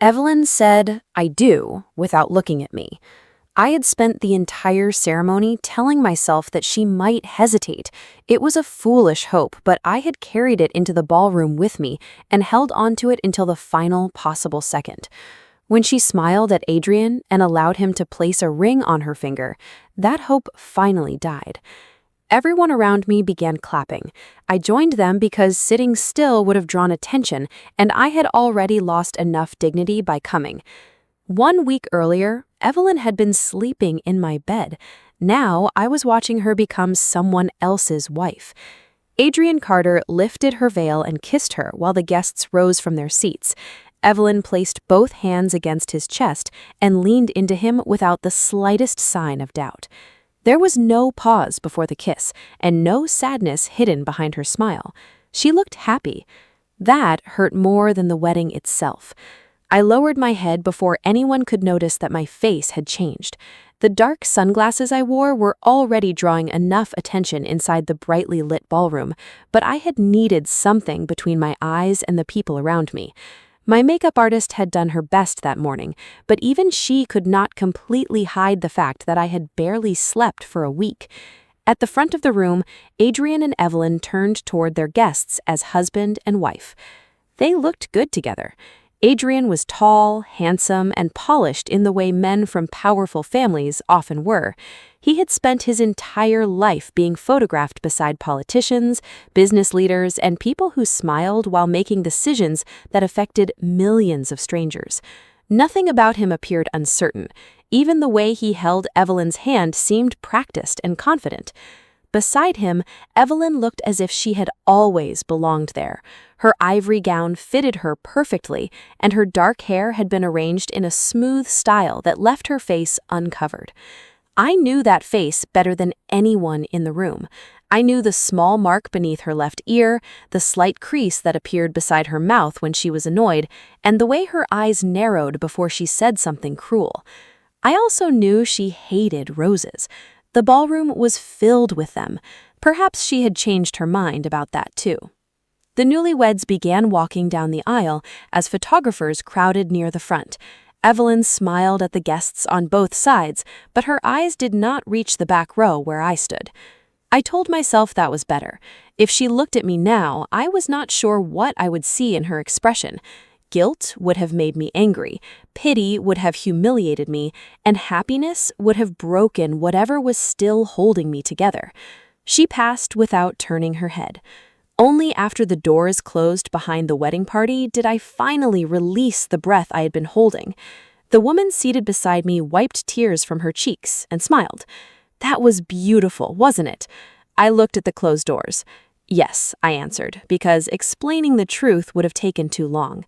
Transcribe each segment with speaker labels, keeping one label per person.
Speaker 1: Evelyn said, "I do," without looking at me. I had spent the entire ceremony telling myself that she might hesitate. It was a foolish hope, but I had carried it into the ballroom with me and held onto it until the final possible second. When she smiled at Adrian and allowed him to place a ring on her finger, that hope finally died. Everyone around me began clapping. I joined them because sitting still would have drawn attention, and I had already lost enough dignity by coming. 1 week earlier, Evelyn had been sleeping in my bed. Now I was watching her become someone else's wife. Adrian Carter lifted her veil and kissed her while the guests rose from their seats. Evelyn placed both hands against his chest and leaned into him without the slightest sign of doubt. There was no pause before the kiss, and no sadness hidden behind her smile. She looked happy. That hurt more than the wedding itself. I lowered my head before anyone could notice that my face had changed. The dark sunglasses I wore were already drawing enough attention inside the brightly lit ballroom, but I had needed something between my eyes and the people around me. My makeup artist had done her best that morning, but even she could not completely hide the fact that I had barely slept for a week. At the front of the room, Adrian and Evelyn turned toward their guests as husband and wife. They looked good together. Adrian was tall, handsome, and polished in the way men from powerful families often were. He had spent his entire life being photographed beside politicians, business leaders, and people who smiled while making decisions that affected millions of strangers. Nothing about him appeared uncertain. Even the way he held Evelyn's hand seemed practiced and confident. Beside him, Evelyn looked as if she had always belonged there. Her ivory gown fitted her perfectly, and her dark hair had been arranged in a smooth style that left her face uncovered. I knew that face better than anyone in the room. I knew the small mark beneath her left ear, the slight crease that appeared beside her mouth when she was annoyed, and the way her eyes narrowed before she said something cruel. I also knew she hated roses. The ballroom was filled with them. Perhaps she had changed her mind about that too. The newlyweds began walking down the aisle as photographers crowded near the front. Evelyn smiled at the guests on both sides, but her eyes did not reach the back row where I stood. I told myself that was better. If she looked at me now, I was not sure what I would see in her expression. Guilt would have made me angry, pity would have humiliated me, and happiness would have broken whatever was still holding me together. She passed without turning her head. Only after the doors closed behind the wedding party did I finally release the breath I had been holding. The woman seated beside me wiped tears from her cheeks and smiled. That was beautiful, wasn't it? I looked at the closed doors. Yes, I answered, because explaining the truth would have taken too long.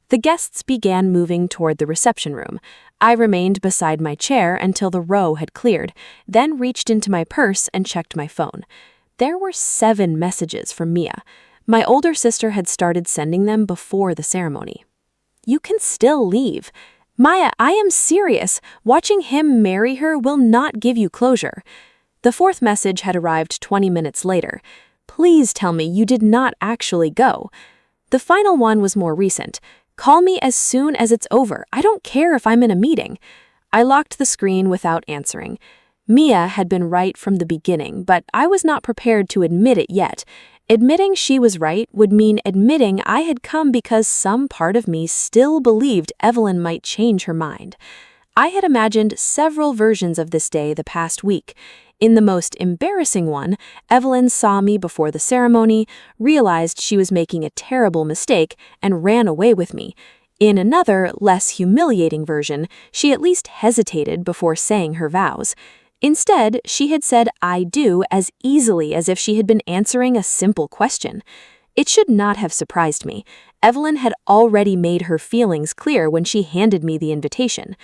Speaker 1: The guests began moving toward the reception room. I remained beside my chair until the row had cleared, then reached into my purse and checked my phone. There were 7 messages from Mia. My older sister had started sending them before the ceremony. "You can still leave. Maya, I am serious. Watching him marry her will not give you closure." The 4th message had arrived 20 minutes later. "Please tell me you did not actually go." The final one was more recent. "Call me as soon as it's over. I don't care if I'm in a meeting." I locked the screen without answering. Mia had been right from the beginning, but I was not prepared to admit it yet. Admitting she was right would mean admitting I had come because some part of me still believed Evelyn might change her mind. I had imagined several versions of this day the past week. In the most embarrassing one, Evelyn saw me before the ceremony, realized she was making a terrible mistake, and ran away with me. In another, less humiliating version, she at least hesitated before saying her vows. Instead, she had said "I do" as easily as if she had been answering a simple question. It should not have surprised me. Evelyn had already made her feelings clear when she handed me the invitation.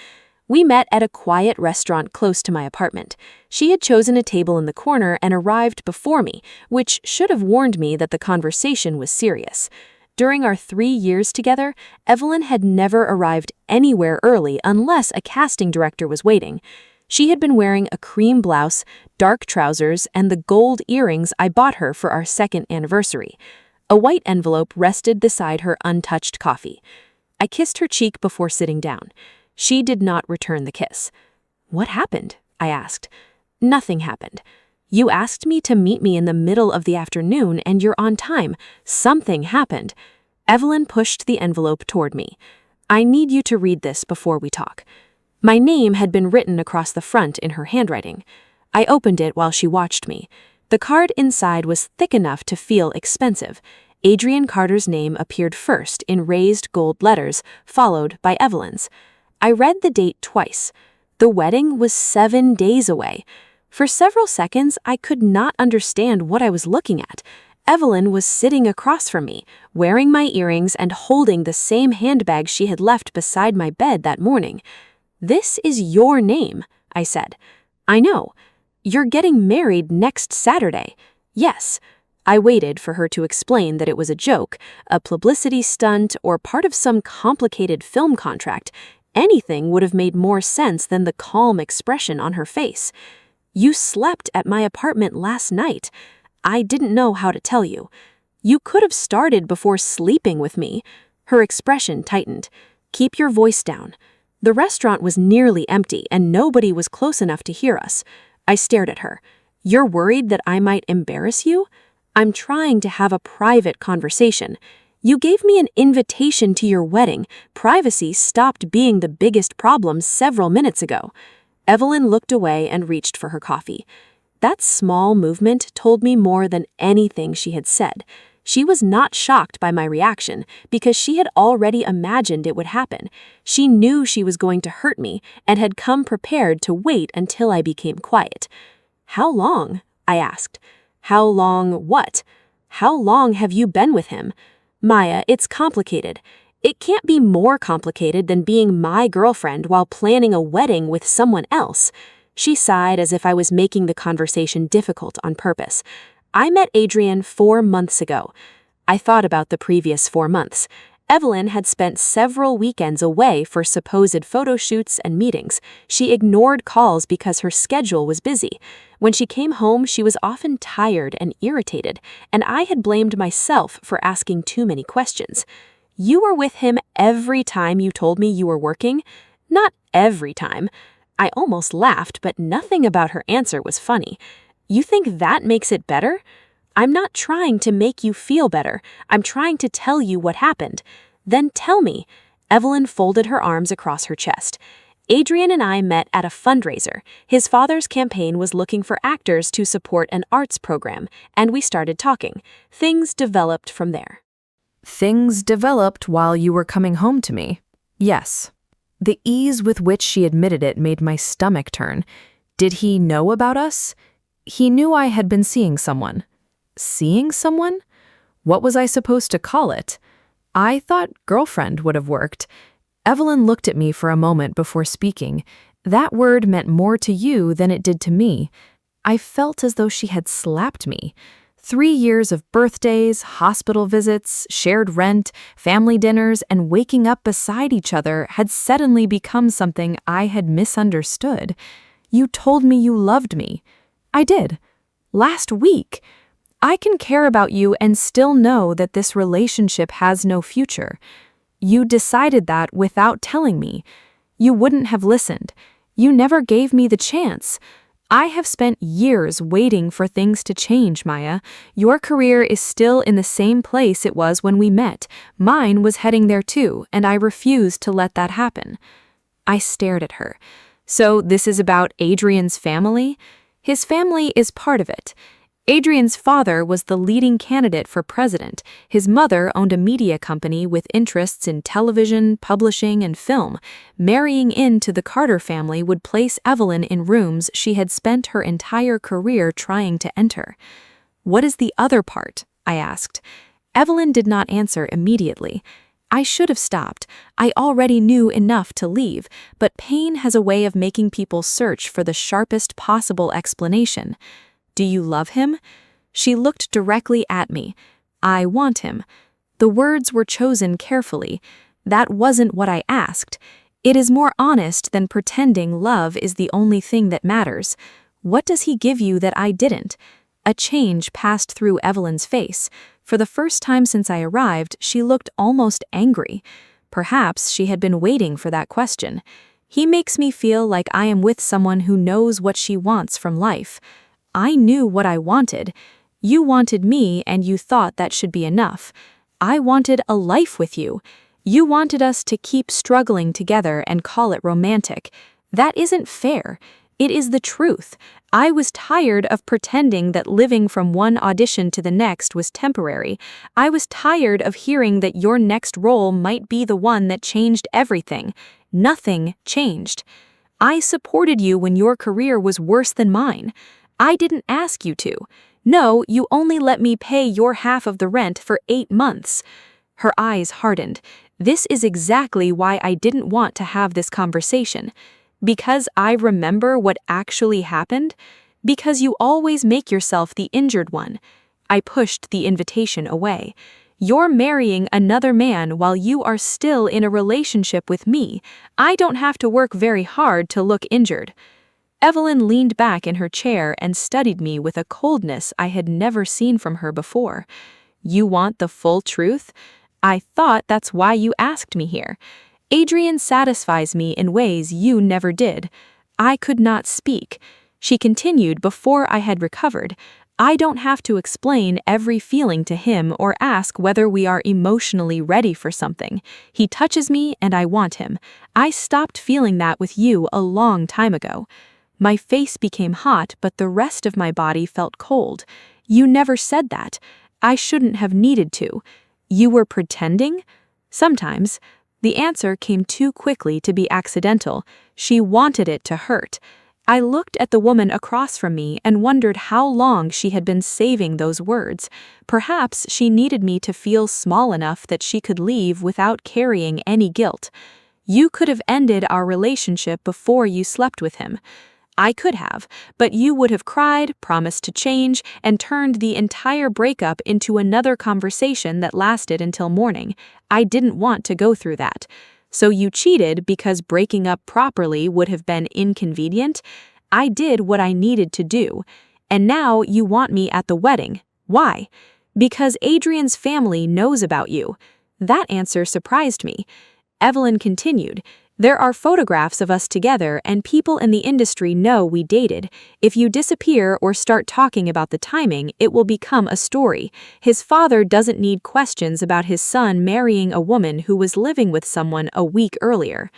Speaker 1: We met at a quiet restaurant close to my apartment. She had chosen a table in the corner and arrived before me, which should have warned me that the conversation was serious. During our 3 years together, Evelyn had never arrived anywhere early unless a casting director was waiting. She had been wearing a cream blouse, dark trousers, and the gold earrings I bought her for our 2nd anniversary. A white envelope rested beside her untouched coffee. I kissed her cheek before sitting down. She did not return the kiss. "What happened?" I asked. "Nothing happened. You asked me to meet me in the middle of the afternoon and you're on time. Something happened." Evelyn pushed the envelope toward me. "I need you to read this before we talk." My name had been written across the front in her handwriting. I opened it while she watched me. The card inside was thick enough to feel expensive. Adrian Carter's name appeared first in raised gold letters, followed by Evelyn's. I read the date twice. The wedding was 7 days away. For several seconds, I could not understand what I was looking at. Evelyn was sitting across from me, wearing my earrings and holding the same handbag she had left beside my bed that morning. "This is your name," I said. "I know. You're getting married next Saturday." "Yes." I waited for her to explain that it was a joke, a publicity stunt, or part of some complicated film contract. Anything would have made more sense than the calm expression on her face. "You slept at my apartment last night. I didn't know how to tell you. You could have started before sleeping with me." Her expression tightened. "Keep your voice down." The restaurant was nearly empty and nobody was close enough to hear us. I stared at her. "You're worried that I might embarrass you?" "I'm trying to have a private conversation. You gave me an invitation to your wedding. Privacy stopped being the biggest problem several minutes ago." Evelyn looked away and reached for her coffee. That small movement told me more than anything she had said. She was not shocked by my reaction because she had already imagined it would happen. She knew she was going to hurt me and had come prepared to wait until I became quiet. "How long?" I asked. "How long what? How long have you been with him?" "Maya, it's complicated. It can't be more complicated than being my girlfriend while planning a wedding with someone else." She sighed as if I was making the conversation difficult on purpose. "I met Adrian 4 months ago." I thought about the previous 4 months. Evelyn had spent several weekends away for supposed photo shoots and meetings. She ignored calls because her schedule was busy. When she came home, she was often tired and irritated, and I had blamed myself for asking too many questions. "You were with him every time you told me you were working?" "Not every time." I almost laughed, but nothing about her answer was funny. "You think that makes it better?" "I'm not trying to make you feel better. I'm trying to tell you what happened." "Then tell me." Evelyn folded her arms across her chest. "Adrian and I met at a fundraiser. His father's campaign was looking for actors to support an arts program, and we started talking. Things developed from there."
Speaker 2: "Things developed while you were coming home to me." "Yes." The ease with which she admitted it made my stomach turn. Did he know about us? He knew I had been seeing someone. Seeing someone? What was I supposed to call it? I thought girlfriend would have worked. Evelyn looked at me for a moment before speaking. That word meant more to you than it did to me. I felt as though she had slapped me. 3 years of birthdays, hospital visits, shared rent, family dinners, and waking up beside each other had suddenly become something I had misunderstood. "You told me you loved me." "I did. Last week." "I can care about you and still know that this relationship has no future." "You decided that without telling me. You wouldn't have listened. You never gave me the chance." "I have spent years waiting for things to change, Maya. Your career is still in the same place it was when we met. Mine was heading there too, and I refused to let that happen." I stared at her. "So this is about Adrian's family?" "His family is part of it. Adrian's father was the leading candidate for president. His mother owned a media company with interests in television, publishing, and film. Marrying into the Carter family would place Evelyn in rooms she had spent her entire career trying to enter." "What is the other part?" I asked. Evelyn did not answer immediately. I should have stopped. I already knew enough to leave, but pain has a way of making people search for the sharpest possible explanation. "Do you love him?" She looked directly at me. "I want him." The words were chosen carefully. That wasn't what I asked. It is more honest than pretending love is the only thing that matters. What does he give you that I didn't? A change passed through Evelyn's face. For the first time since I arrived, she looked almost angry. Perhaps she had been waiting for that question. He makes me feel like I am with someone who knows what she wants from life. I knew what I wanted. You wanted me, and you thought that should be enough. I wanted a life with you. You wanted us to keep struggling together and call it romantic. That isn't fair. It is the truth. I was tired of pretending that living from one audition to the next was temporary. I was tired of hearing that your next role might be the one that changed everything. Nothing changed. I supported you when your career was worse than mine. I didn't ask you to. No, you only let me pay your half of the rent for 8 months. Her eyes hardened. This is exactly why I didn't want to have this conversation. Because I remember what actually happened? Because you always make yourself the injured one. I pushed the invitation away. You're marrying another man while you are still in a relationship with me. I don't have to work very hard to look injured. Evelyn leaned back in her chair and studied me with a coldness I had never seen from her before. You want the full truth? I thought that's why you asked me here. Adrian satisfies me in ways you never did. I could not speak. She continued before I had recovered. I don't have to explain every feeling to him or ask whether we are emotionally ready for something. He touches me and I want him. I stopped feeling that with you a long time ago. My face became hot, but the rest of my body felt cold. You never said that. I shouldn't have needed to. You were pretending? Sometimes. The answer came too quickly to be accidental. She wanted it to hurt. I looked at the woman across from me and wondered how long she had been saving those words. Perhaps she needed me to feel small enough that she could leave without carrying any guilt. You could have ended our relationship before you slept with him. I could have, but you would have cried, promised to change, and turned the entire breakup into another conversation that lasted until morning. I didn't want to go through that. So you cheated because breaking up properly would have been inconvenient? I did what I needed to do. And now you want me at the wedding. Why? Because Adrian's family knows about you. That answer surprised me. Evelyn continued. There are photographs of us together and people in the industry know we dated. If you disappear or start talking about the timing, it will become a story. His father doesn't need questions about his son marrying a woman who was living with someone a week earlier.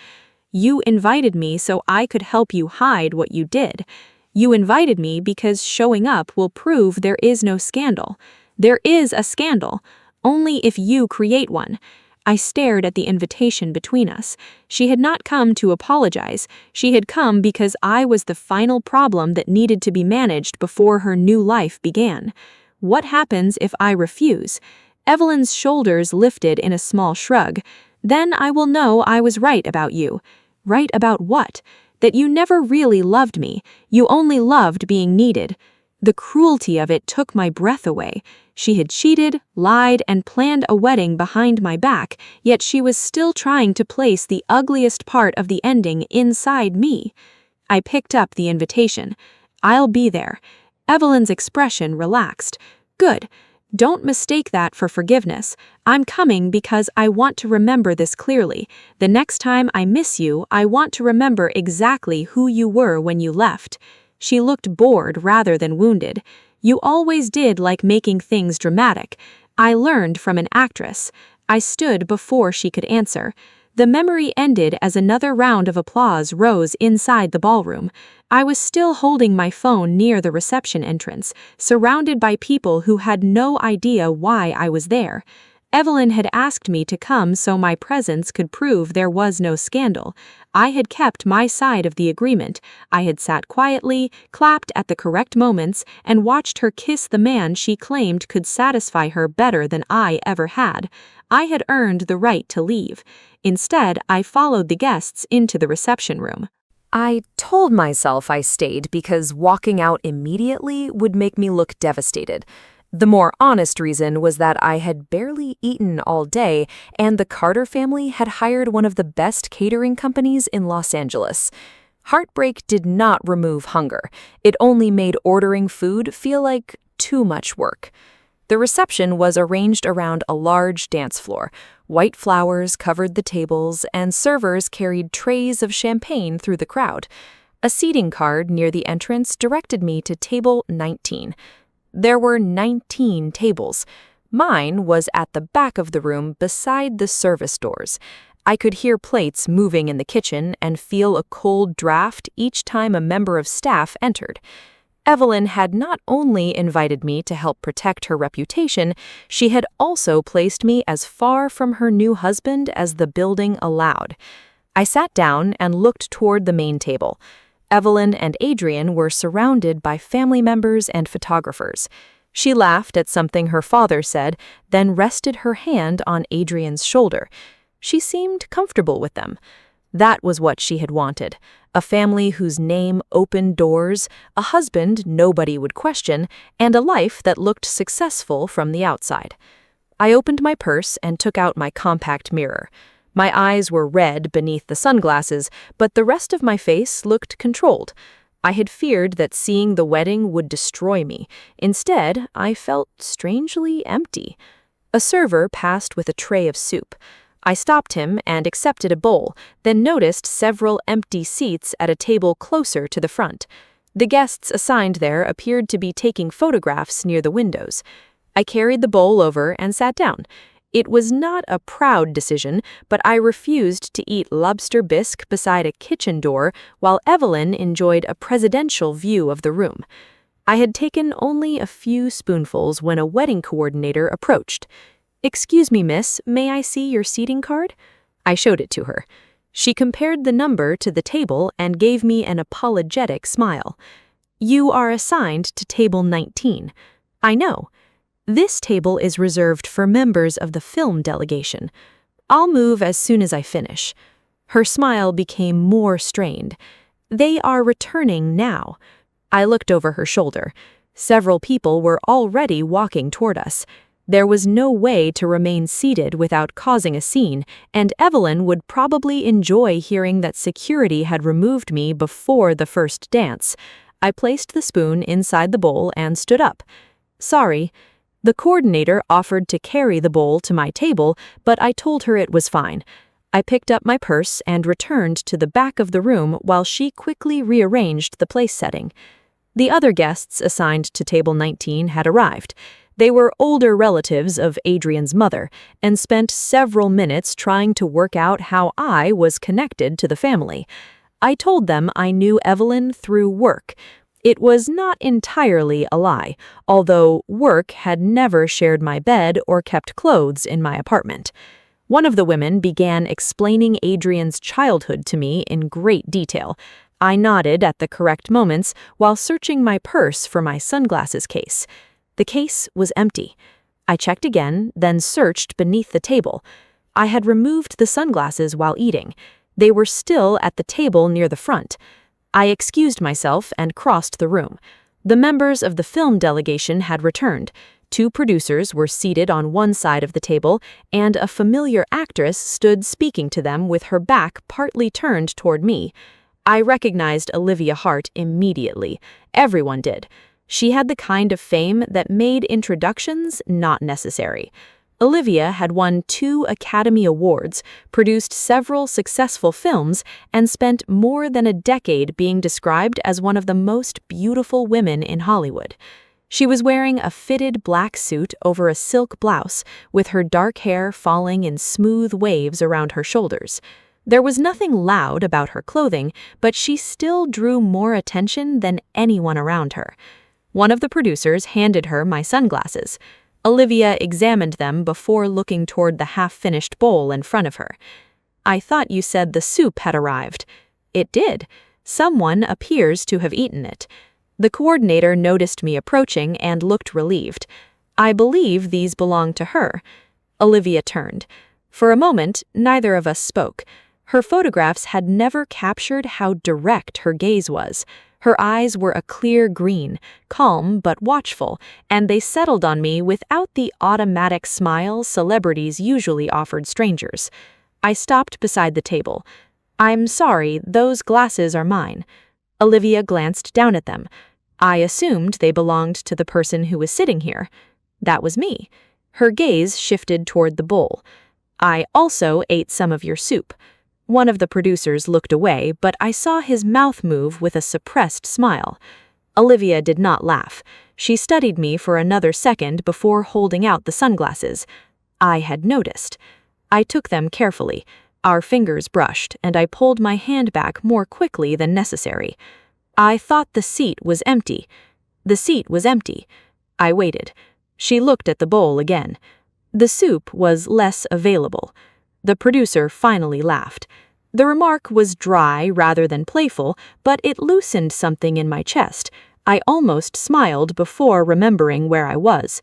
Speaker 2: You invited me so I could help you hide what you did. You invited me because showing up will prove there is no scandal. There is a scandal, only if you create one. I stared at the invitation between us. She had not come to apologize. She had come because I was the final problem that needed to be managed before her new life began. What happens if I refuse? Evelyn's shoulders lifted in a small shrug. Then I will know I was right about you. Right about what? That you never really loved me. You only loved being needed. The cruelty of it took my breath away. She had cheated, lied, and planned a wedding behind my back, yet she was still trying to place the ugliest part of the ending inside me. I picked up the invitation. I'll be there. Evelyn's expression relaxed. Good. Don't mistake that for forgiveness. I'm coming because I want to remember this clearly. The next time I miss you, I want to remember exactly who you were when you left. She looked bored rather than wounded. You always did like making things dramatic. I learned from an actress. I stood before she could answer. The memory ended as another round of applause rose inside the ballroom. I was still holding my phone near the reception entrance, surrounded by people who had no idea why I was there. Evelyn had asked me to come so my presence could prove there was no scandal. I had kept my side of the agreement. I had sat quietly, clapped at the correct moments, and watched her kiss the man she claimed could satisfy her better than I ever had. I had earned the right to leave. Instead, I followed the guests into the reception room.
Speaker 1: I told myself I stayed because walking out immediately would make me look devastated. The more honest reason was that I had barely eaten all day, and the Carter family had hired one of the best catering companies in Los Angeles. Heartbreak did not remove hunger. It only made ordering food feel like too much work. The reception was arranged around a large dance floor.
Speaker 2: White flowers covered the tables, and servers carried trays of champagne through the crowd. A seating card near the entrance directed me to table 19. There were 19 tables. Mine was at the back of the room beside the service doors. I could hear plates moving in the kitchen and feel a cold draft each time a member of staff entered. Evelyn had not only invited me to help protect her reputation, she had also placed me as far from her new husband as the building allowed. I sat down and looked toward the main table. Evelyn and Adrian were surrounded by family members and photographers. She laughed at something her father said, then rested her hand on Adrian's shoulder. She seemed comfortable with them. That was what she had wanted. A family whose name opened doors, a husband nobody would question, and a life that looked successful from the outside. I opened my purse and took out my compact mirror. My eyes were red beneath the sunglasses, but the rest of my face looked controlled. I had feared that seeing the wedding would destroy me. Instead, I felt strangely empty. A server passed with a tray of soup. I stopped him and accepted a bowl, then noticed several empty seats at a table closer to the front. The guests assigned there appeared to be taking photographs near the windows. I carried the bowl over and sat down. It was not a proud decision, but I refused to eat lobster bisque beside a kitchen door while Evelyn enjoyed a presidential view of the room. I had taken only a few spoonfuls when a wedding coordinator approached. "Excuse me, miss, may I see your seating card?" I showed it to her. She compared the number to the table and gave me an apologetic smile. "You are assigned to table 19. "I know. This table is reserved for members of the film delegation. I'll move as soon as I finish." Her smile became more strained. "They are returning now." I looked over her shoulder. Several people were already walking toward us. There was no way to remain seated without causing a scene, and Evelyn would probably enjoy hearing that security had removed me before the first dance. I placed the spoon inside the bowl and stood up. "Sorry." The coordinator offered to carry the bowl to my table, but I told her it was fine. I picked up my purse and returned to the back of the room while she quickly rearranged the place setting. The other guests assigned to table 19 had arrived. They were older relatives of Adrian's mother and spent several minutes trying to work out how I was connected to the family. I told them I knew Evelyn through work. It was not entirely a lie, although work had never shared my bed or kept clothes in my apartment. One of the women began explaining Adrian's childhood to me in great detail. I nodded at the correct moments while searching my purse for my sunglasses case. The case was empty. I checked again, then searched beneath the table. I had removed the sunglasses while eating. They were still at the table near the front. I excused myself and crossed the room. The members of the film delegation had returned. 2 producers were seated on one side of the table, and a familiar actress stood speaking to them with her back partly turned toward me. I recognized Olivia Hart immediately. Everyone did. She had the kind of fame that made introductions not necessary. Olivia had won 2 Academy Awards, produced several successful films, and spent more than a decade being described as one of the most beautiful women in Hollywood. She was wearing a fitted black suit over a silk blouse, with her dark hair falling in smooth waves around her shoulders. There was nothing loud about her clothing, but she still drew more attention than anyone around her. One of the producers handed her my sunglasses. Olivia examined them before looking toward the half-finished bowl in front of her. "I thought you said the soup had arrived." "It did. Someone appears to have eaten it." The coordinator noticed me approaching and looked relieved. "I believe these belong to her." Olivia turned. For a moment, neither of us spoke. Her photographs had never captured how direct her gaze was. Her eyes were a clear green, calm but watchful, and they settled on me without the automatic smile celebrities usually offered strangers. I stopped beside the table. "I'm sorry, those glasses are mine." Olivia glanced down at them. "I assumed they belonged to the person who was sitting here." That was me. Her gaze shifted toward the bowl. I also ate some of your soup. One of the producers looked away, but I saw his mouth move with a suppressed smile. Olivia did not laugh. She studied me for another second before holding out the sunglasses. I had noticed. I took them carefully. Our fingers brushed, and I pulled my hand back more quickly than necessary. I thought the seat was empty. The seat was empty. I waited. She looked at the bowl again. The soup was less available. The producer finally laughed. The remark was dry rather than playful, but it loosened something in my chest. I almost smiled before remembering where I was.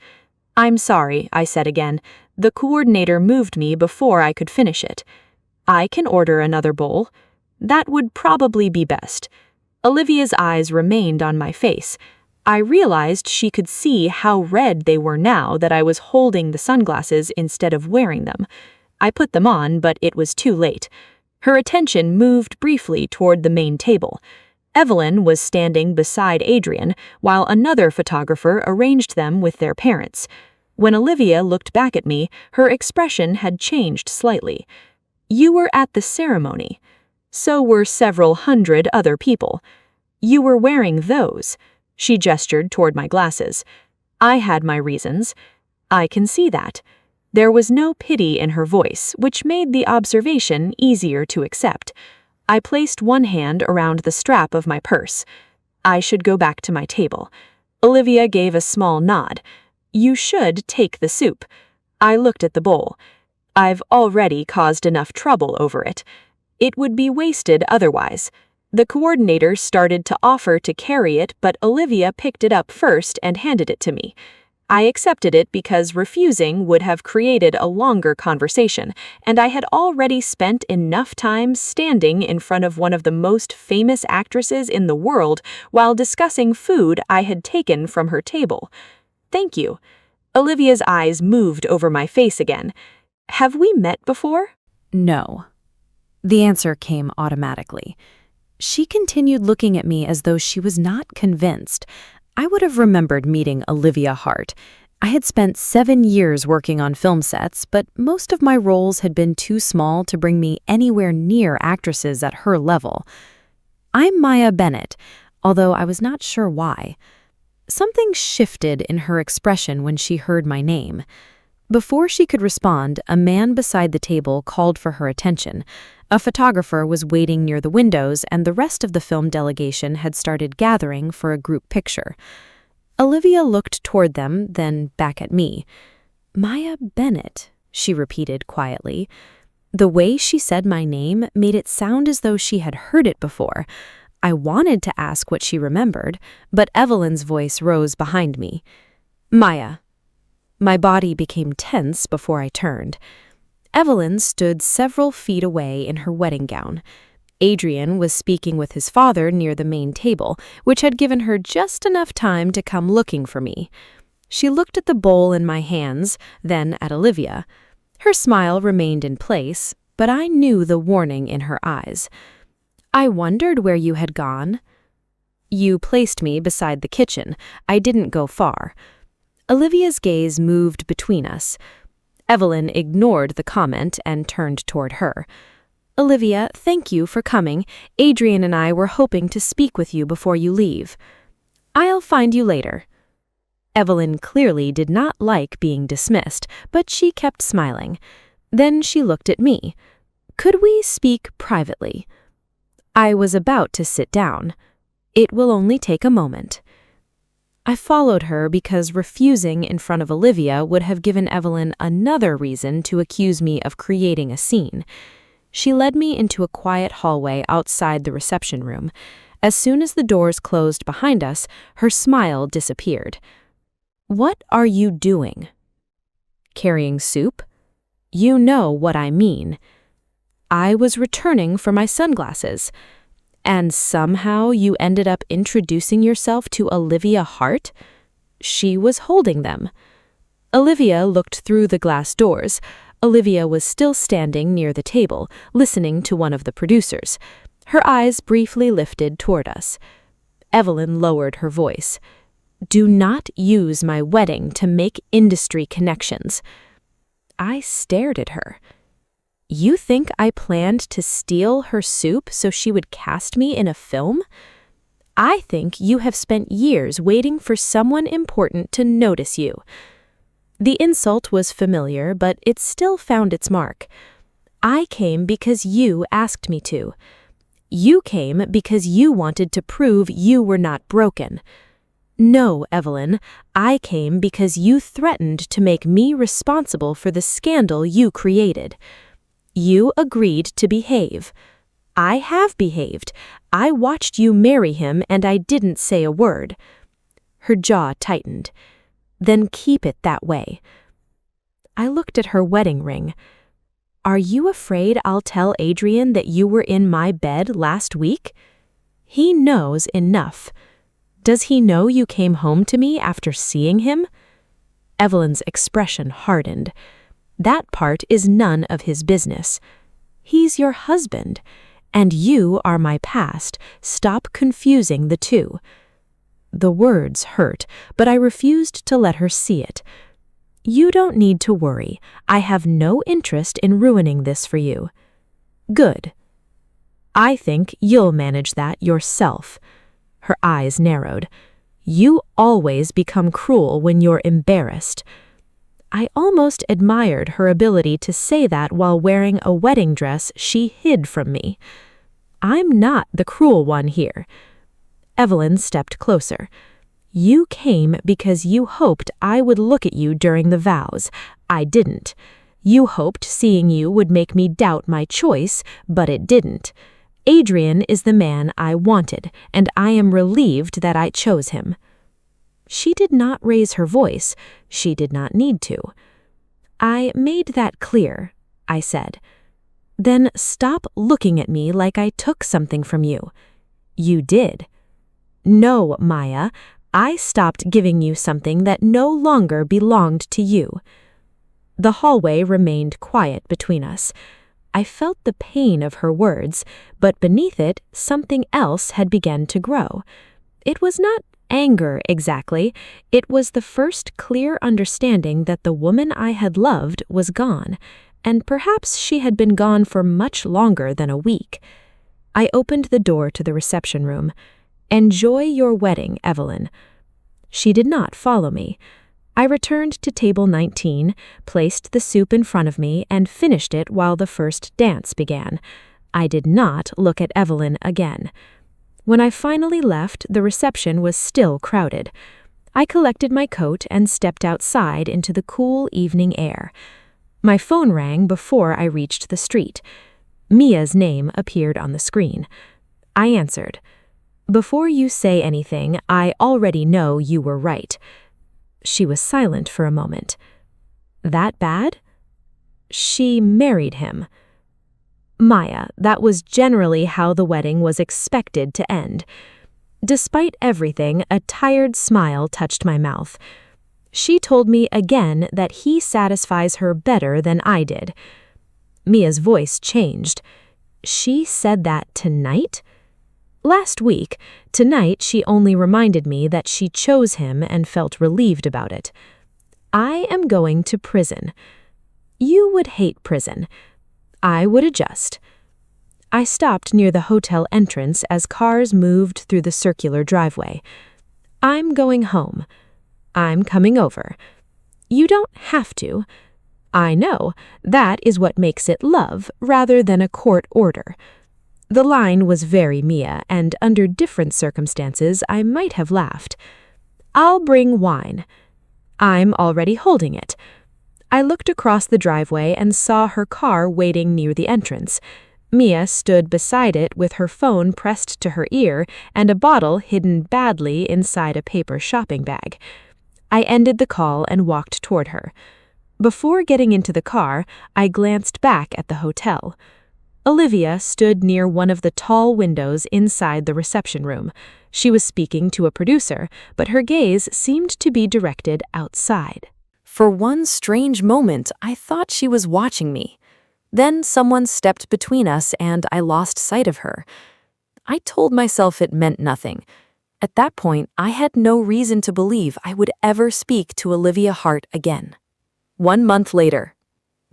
Speaker 2: "I'm sorry," I said again. The coordinator moved me before I could finish it. "I can order another bowl." "That would probably be best." Olivia's eyes remained on my face. I realized she could see how red they were now that I was holding the sunglasses instead of wearing them. I put them on, but it was too late. Her attention moved briefly toward the main table. Evelyn was standing beside Adrian, while another photographer arranged them with their parents. When Olivia looked back at me, her expression had changed slightly. "You were at the ceremony. So were several hundred other people. You were wearing those." She gestured toward my glasses. "I had my reasons. I can see that." There was no pity in her voice, which made the observation easier to accept. I placed one hand around the strap of my purse. "I should go back to my table." Olivia gave a small nod. "You should take the soup." I looked at the bowl. "I've already caused enough trouble over it. It would be wasted otherwise." The coordinator started to offer to carry it, but Olivia picked it up first and handed it to me. I accepted it because refusing would have created a longer conversation, and I had already spent enough time standing in front of one of the most famous actresses in the world while discussing food I had taken from her table. "Thank you." Olivia's eyes moved over my face again. "Have we met before?"
Speaker 1: No. The answer came automatically. She continued looking at me as though she was not convinced. I would have remembered meeting Olivia Hart. I had spent 7 years working on film sets, but most of my roles had been too small to bring me anywhere near actresses at her level. "I'm Maya Bennett," although I was not sure why. Something shifted in her expression when she heard my name. Before she could respond, a man beside the table called for her attention. A photographer was waiting near the windows, and the rest of the film delegation had started gathering for a group picture. Olivia looked toward them, then back at me. "Maya Bennett," she repeated quietly. The way she said my name made it sound as though she had heard it before. I wanted to ask what she remembered, but Evelyn's voice rose behind me. "Maya." My body became tense before I turned. Evelyn stood several feet away in her wedding gown. Adrian was speaking with his father near the main table, which had given her just enough time to come looking for me. She looked at the bowl in my hands, then at Olivia. Her smile remained in place, but I knew the warning in her eyes. "I wondered where you had gone." "You placed me beside the kitchen. I didn't go far." Olivia's gaze moved between us. Evelyn ignored the comment and turned toward her. "Olivia, thank you for coming. Adrian and I were hoping to speak with you before you leave." "I'll find you later." Evelyn clearly did not like being dismissed, but she kept smiling. Then she looked at me. "Could we speak privately?" I was about to sit down. "It will only take a moment." I followed her because refusing in front of Olivia would have given Evelyn another reason to accuse me of creating a scene. She led me into a quiet hallway outside the reception room. As soon as the doors closed behind us, her smile disappeared. "What are you doing?" "Carrying soup?" "You know what I mean." "I was returning for my sunglasses." "And somehow you ended up introducing yourself to Olivia Hart?" "She was holding them." Olivia looked through the glass doors. Olivia was still standing near the table, listening to one of the producers. Her eyes briefly lifted toward us. Evelyn lowered her voice. "Do not use my wedding to make industry connections." I stared at her. You think I planned to steal her soup so she would cast me in a film? I think you have spent years waiting for someone important to notice you. The insult was familiar, but it still found its mark. I came because you asked me to. You came because you wanted to prove you were not broken. No, Evelyn, I came because you threatened to make me responsible for the scandal you created. You agreed to behave. I have behaved. I watched you marry him and I didn't say a word. Her jaw tightened. Then keep it that way. I looked at her wedding ring. Are you afraid I'll tell Adrian that you were in my bed last week? He knows enough. Does he know you came home to me after seeing him? Evelyn's expression hardened. That part is none of his business. He's your husband, and you are my past. Stop confusing the two. The words hurt, but I refused to let her see it. You don't need to worry. I have no interest in ruining this for you. Good. I think you'll manage that yourself. Her eyes narrowed. You always become cruel when you're embarrassed. I almost admired her ability to say that while wearing a wedding dress she hid from me. I'm not the cruel one here. Evelyn stepped closer. You came because you hoped I would look at you during the vows. I didn't. You hoped seeing you would make me doubt my choice, but it didn't. Adrian is the man I wanted, and I am relieved that I chose him. She did not raise her voice. She did not need to. I made that clear, I said. Then stop looking at me like I took something from you. You did. No, Maya, I stopped giving you something that no longer belonged to you. The hallway remained quiet between us. I felt the pain of her words, but beneath it, something else had begun to grow. It was not anger exactly. It was the first clear understanding that the woman I had loved was gone, and perhaps she had been gone for much longer than a week. I opened the door to the reception room. Enjoy your wedding, Evelyn. She did not follow me. I returned to table 19, placed the soup in front of me, and finished it while the first dance began. I did not look at Evelyn again. When I finally left, the reception was still crowded. I collected my coat and stepped outside into the cool evening air. My phone rang before I reached the street. Mia's name appeared on the screen. I answered. Before you say anything, I already know you were right. She was silent for a moment. That bad? She married him. Maya, that was generally how the wedding was expected to end. Despite everything, a tired smile touched my mouth. She told me again that he satisfies her better than I did. Mia's voice changed. She said that tonight? Last week. Tonight she only reminded me that she chose him and felt relieved about it. I am going to prison. You would hate prison. I would adjust. I stopped near the hotel entrance as cars moved through the circular driveway. I'm going home. I'm coming over. You don't have to. I know. That is what makes it love rather than a court order. The line was very Mia, and under different circumstances I might have laughed. I'll bring wine. I'm already holding it. I looked across the driveway and saw her car waiting near the entrance. Mia stood beside it with her phone pressed to her ear and a bottle hidden badly inside a paper shopping bag. I ended the call and walked toward her. Before getting into the car, I glanced back at the hotel. Olivia stood near one of the tall windows inside the reception room. She was speaking to a producer, but her gaze seemed to be directed outside. For one strange moment, I thought she was watching me. Then someone stepped between us and I lost sight of her. I told myself it meant nothing. At that point, I had no reason to believe I would ever speak to Olivia Hart again. 1 month later.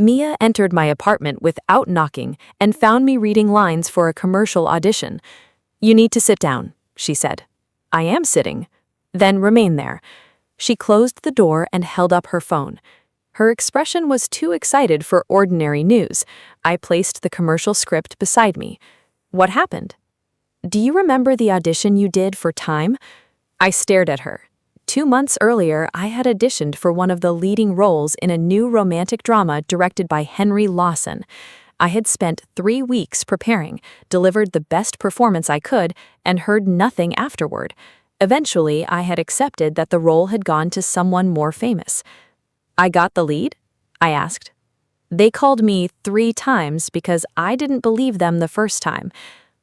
Speaker 2: Mia entered my apartment without knocking and found me reading lines for a commercial audition. "You need to sit down," she said. "I am sitting." "Then remain there." She closed the door and held up her phone. Her expression was too excited for ordinary news. I placed the commercial script beside me. "What happened?" "Do you remember the audition you did for Time?" I stared at her. 2 months earlier, I had auditioned for one of the leading roles in a new romantic drama directed by Henry Lawson. I had spent 3 weeks preparing, delivered the best performance I could, and heard nothing afterward. Eventually, I had accepted that the role had gone to someone more famous. "I got the lead?" I asked. They called me 3 times because I didn't believe them the first time.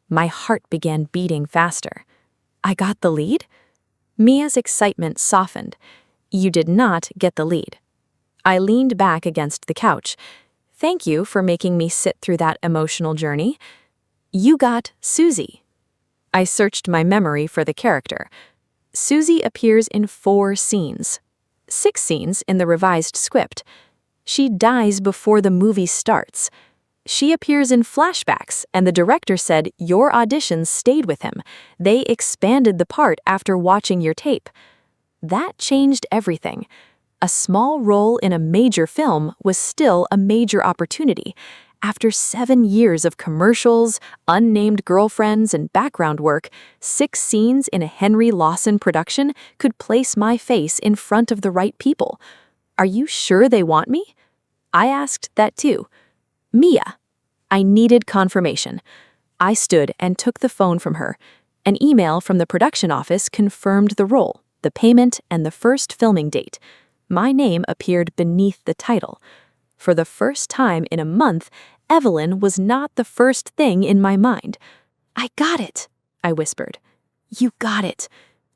Speaker 2: My heart began beating faster. "I got the lead?" Mia's excitement softened. "You did not get the lead." I leaned back against the couch. "Thank you for making me sit through that emotional journey." "You got Susie." I searched my memory for the character. Susie appears in 4 scenes. 6 scenes in the revised script. She dies before the movie starts. She appears in flashbacks, and the director said your auditions stayed with him. They expanded the part after watching your tape. That changed everything. A small role in a major film was still a major opportunity. After 7 years of commercials, unnamed girlfriends, and background work, 6 scenes in a Henry Lawson production could place my face in front of the right people. "Are you sure they want me?" I asked that too. "Mia." I needed confirmation. I stood and took the phone from her. An email from the production office confirmed the role, the payment, and the first filming date. My name appeared beneath the title. For the first time in a month, Evelyn was not the first thing in my mind. "I got it," I whispered. "You got it."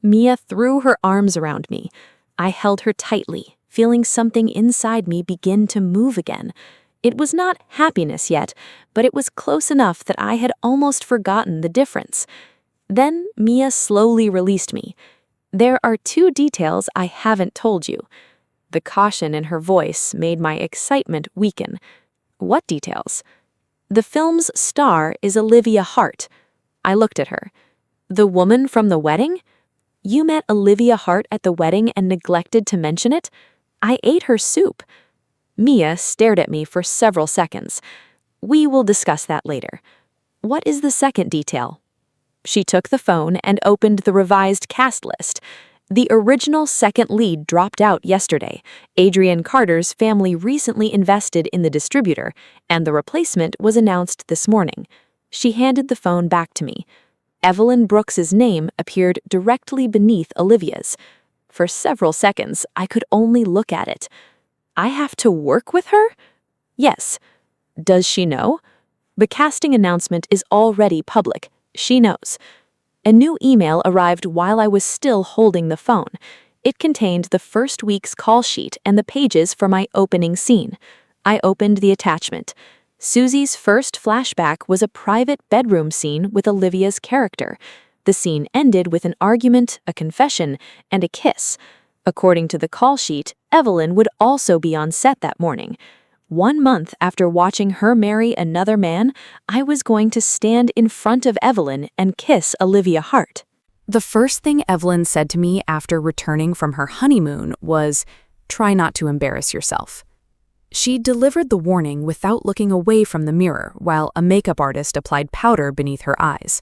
Speaker 2: Mia threw her arms around me. I held her tightly, feeling something inside me begin to move again. It was not happiness yet, but it was close enough that I had almost forgotten the difference. Then Mia slowly released me. "There are 2 details I haven't told you." The caution in her voice made my excitement weaken. "What details?" "The film's star is Olivia Hart." I looked at her. "The woman from the wedding?" "You met Olivia Hart at the wedding and neglected to mention it?" "I ate her soup." Mia stared at me for several seconds. "We will discuss that later. What is the second detail?" She took the phone and opened the revised cast list. The original second lead dropped out yesterday. Adrian Carter's family recently invested in the distributor, and the replacement was announced this morning. She handed the phone back to me. Evelyn Brooks's name appeared directly beneath Olivia's. For several seconds, I could only look at it. "I have to work with her?" "Yes." "Does she know?" "The casting announcement is already public. She knows." A new email arrived while I was still holding the phone. It contained the first week's call sheet and the pages for my opening scene. I opened the attachment. Susie's first flashback was a private bedroom scene with Olivia's character. The scene ended with an argument, a confession, and a kiss. According to the call sheet, Evelyn would also be on set that morning. 1 month after watching her marry another man, I was going to stand in front of Evelyn and kiss Olivia Hart. The first thing Evelyn said to me after returning from her honeymoon was, "Try not to embarrass yourself." She delivered the warning without looking away from the mirror while a makeup artist applied powder beneath her eyes.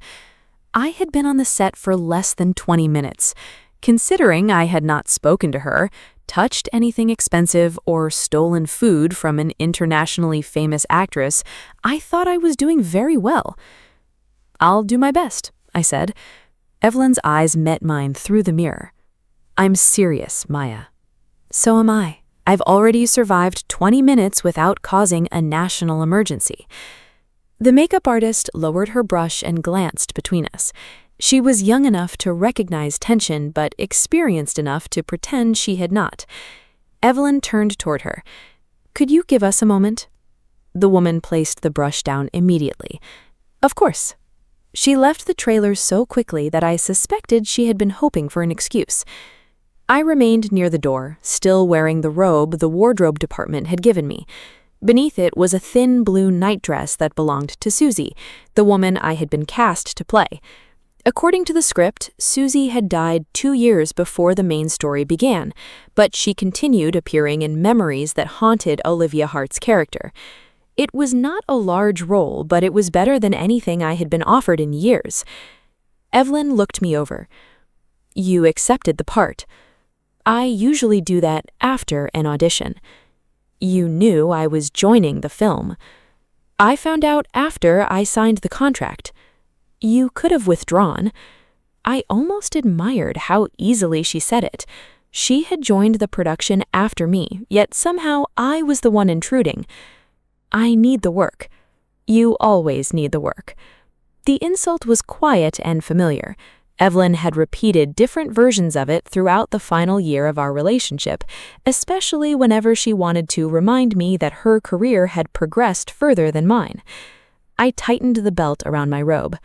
Speaker 2: I had been on the set for less than 20 minutes. Considering I had not spoken to her, touched anything expensive, or stolen food from an internationally famous actress, I thought I was doing very well. "I'll do my best," I said. Evelyn's eyes met mine through the mirror. "I'm serious, Maya." "So am I. I've already survived 20 minutes without causing a national emergency." The makeup artist lowered her brush and glanced between us. She was young enough to recognize tension, but experienced enough to pretend she had not. Evelyn turned toward her. "Could you give us a moment?" The woman placed the brush down immediately. "Of course." She left the trailer so quickly that I suspected she had been hoping for an excuse. I remained near the door, still wearing the robe the wardrobe department had given me. Beneath it was a thin blue nightdress that belonged to Susie, the woman I had been cast to play. According to the script, Susie had died 2 years before the main story began, but she continued appearing in memories that haunted Olivia Hart's character. It was not a large role, but it was better than anything I had been offered in years. Evelyn looked me over. "You accepted the part. I usually do that after an audition. You knew I was joining the film. I found out after I signed the contract. You could have withdrawn." I almost admired how easily she said it. She had joined the production after me, yet somehow I was the one intruding. "I need the work." "You always need the work." The insult was quiet and familiar. Evelyn had repeated different versions of it throughout the final year of our relationship, especially whenever she wanted to remind me that her career had progressed further than mine. I tightened the belt around my robe.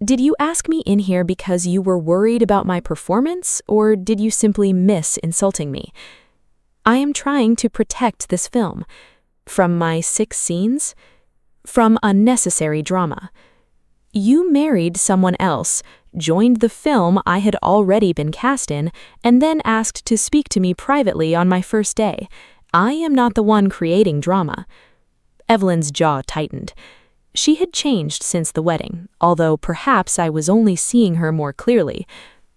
Speaker 2: "Did you ask me in here because you were worried about my performance, or did you simply miss insulting me?" "I am trying to protect this film. From my 6 scenes? From unnecessary drama. You married someone else, joined the film I had already been cast in, and then asked to speak to me privately on my first day. I am not the one creating drama." Evelyn's jaw tightened. She had changed since the wedding, although perhaps I was only seeing her more clearly.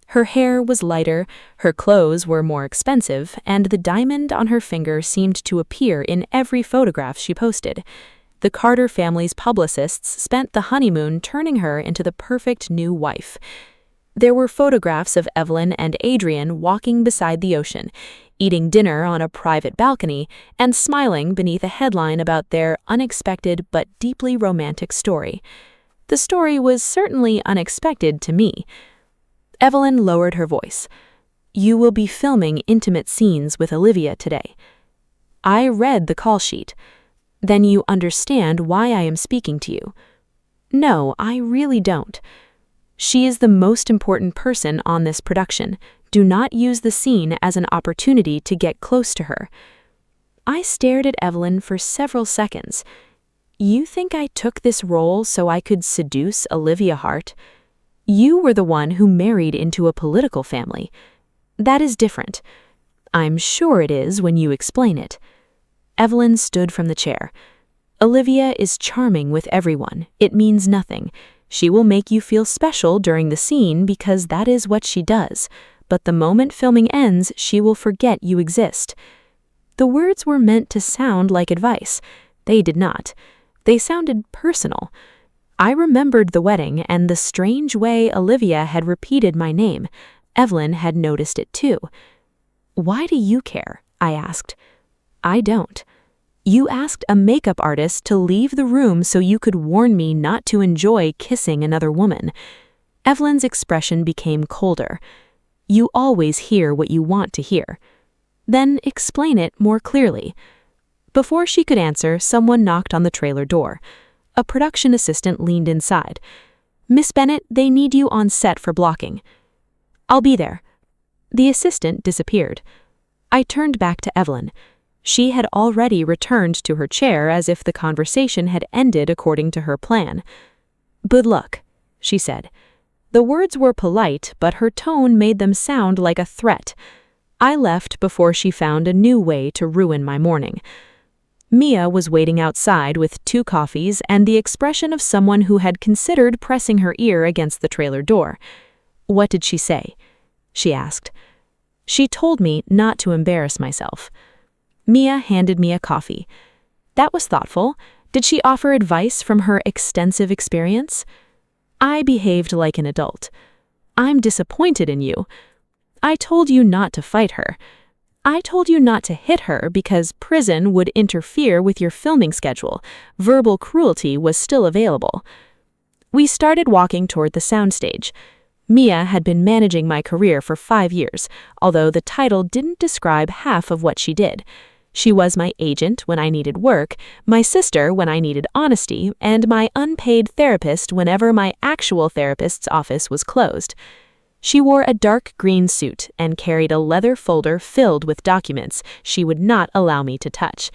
Speaker 2: Her hair was lighter, her clothes were more expensive, and the diamond on her finger seemed to appear in every photograph she posted. The Carter family's publicists spent the honeymoon turning her into the perfect new wife. There were photographs of Evelyn and Adrian walking beside the ocean, eating dinner on a private balcony, and smiling beneath a headline about their unexpected but deeply romantic story. The story was certainly unexpected to me. Evelyn lowered her voice. "You will be filming intimate scenes with Olivia today." I read the call sheet. "Then you understand why I am speaking to you." "No, I really don't." "She is the most important person on this production. Do not use the scene as an opportunity to get close to her." I stared at Evelyn for several seconds. "You think I took this role so I could seduce Olivia Hart? You were the one who married into a political family. That is different." "I'm sure it is when you explain it." Evelyn stood from the chair. "Olivia is charming with everyone. It means nothing. She will make you feel special during the scene because that is what she does. But the moment filming ends, she will forget you exist." The words were meant to sound like advice. They did not. They sounded personal. I remembered the wedding and the strange way Olivia had repeated my name. Evelyn had noticed it too. "Why do you care?" I asked. "I don't. You asked a makeup artist to leave the room so you could warn me not to enjoy kissing another woman." Evelyn's expression became colder. "You always hear what you want to hear." "Then explain it more clearly." Before she could answer, someone knocked on the trailer door. A production assistant leaned inside. "Miss Bennett, they need you on set for blocking." "I'll be there." The assistant disappeared. I turned back to Evelyn. She had already returned to her chair as if the conversation had ended according to her plan. "Good luck," she said. The words were polite, but her tone made them sound like a threat. I left before she found a new way to ruin my morning. Mia was waiting outside with 2 coffees and the expression of someone who had considered pressing her ear against the trailer door. "What did she say?" she asked. "She told me not to embarrass myself." Mia handed me a coffee. "That was thoughtful. Did she offer advice from her extensive experience?" I behaved like an adult. "I'm disappointed in you. I told you not to fight her. I told you not to hit her because prison would interfere with your filming schedule. Verbal cruelty was still available." We started walking toward the soundstage. Mia had been managing my career for 5 years, although the title didn't describe half of what she did. She was my agent when I needed work, my sister when I needed honesty, and my unpaid therapist whenever my actual therapist's office was closed. She wore a dark green suit and carried a leather folder filled with documents she would not allow me to touch.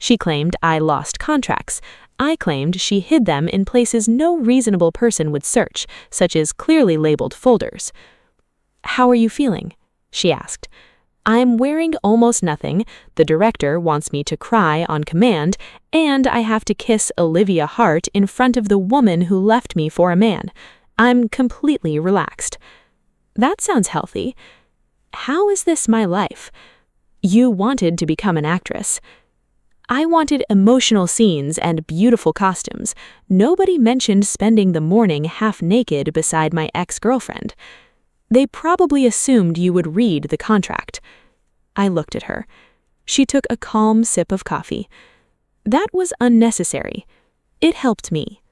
Speaker 3: She claimed I lost contracts. I claimed she hid them in places no reasonable person would search, such as clearly labeled folders. "How are you feeling?" she asked. "I'm wearing almost nothing, the director wants me to cry on command, and I have to kiss Olivia Hart in front of the woman who left me for a man. I'm completely relaxed." "That sounds healthy. How is this my life?" "You wanted to become an actress." "I wanted emotional scenes and beautiful costumes. Nobody mentioned spending the morning half naked beside my ex-girlfriend." "They probably assumed you would read the contract." I looked at her. She took a calm sip of coffee. "That was unnecessary. It helped me."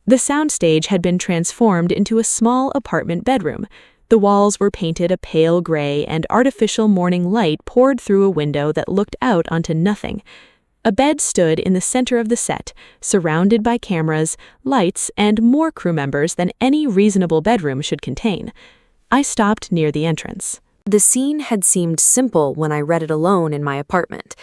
Speaker 3: The soundstage had been transformed into a small apartment bedroom. The walls were painted a pale gray and artificial morning light poured through a window that looked out onto nothing. A bed stood in the center of the set, surrounded by cameras, lights, and more crew members than any reasonable bedroom should contain. I stopped near the entrance.
Speaker 1: The scene had seemed simple when I read it alone in my apartment.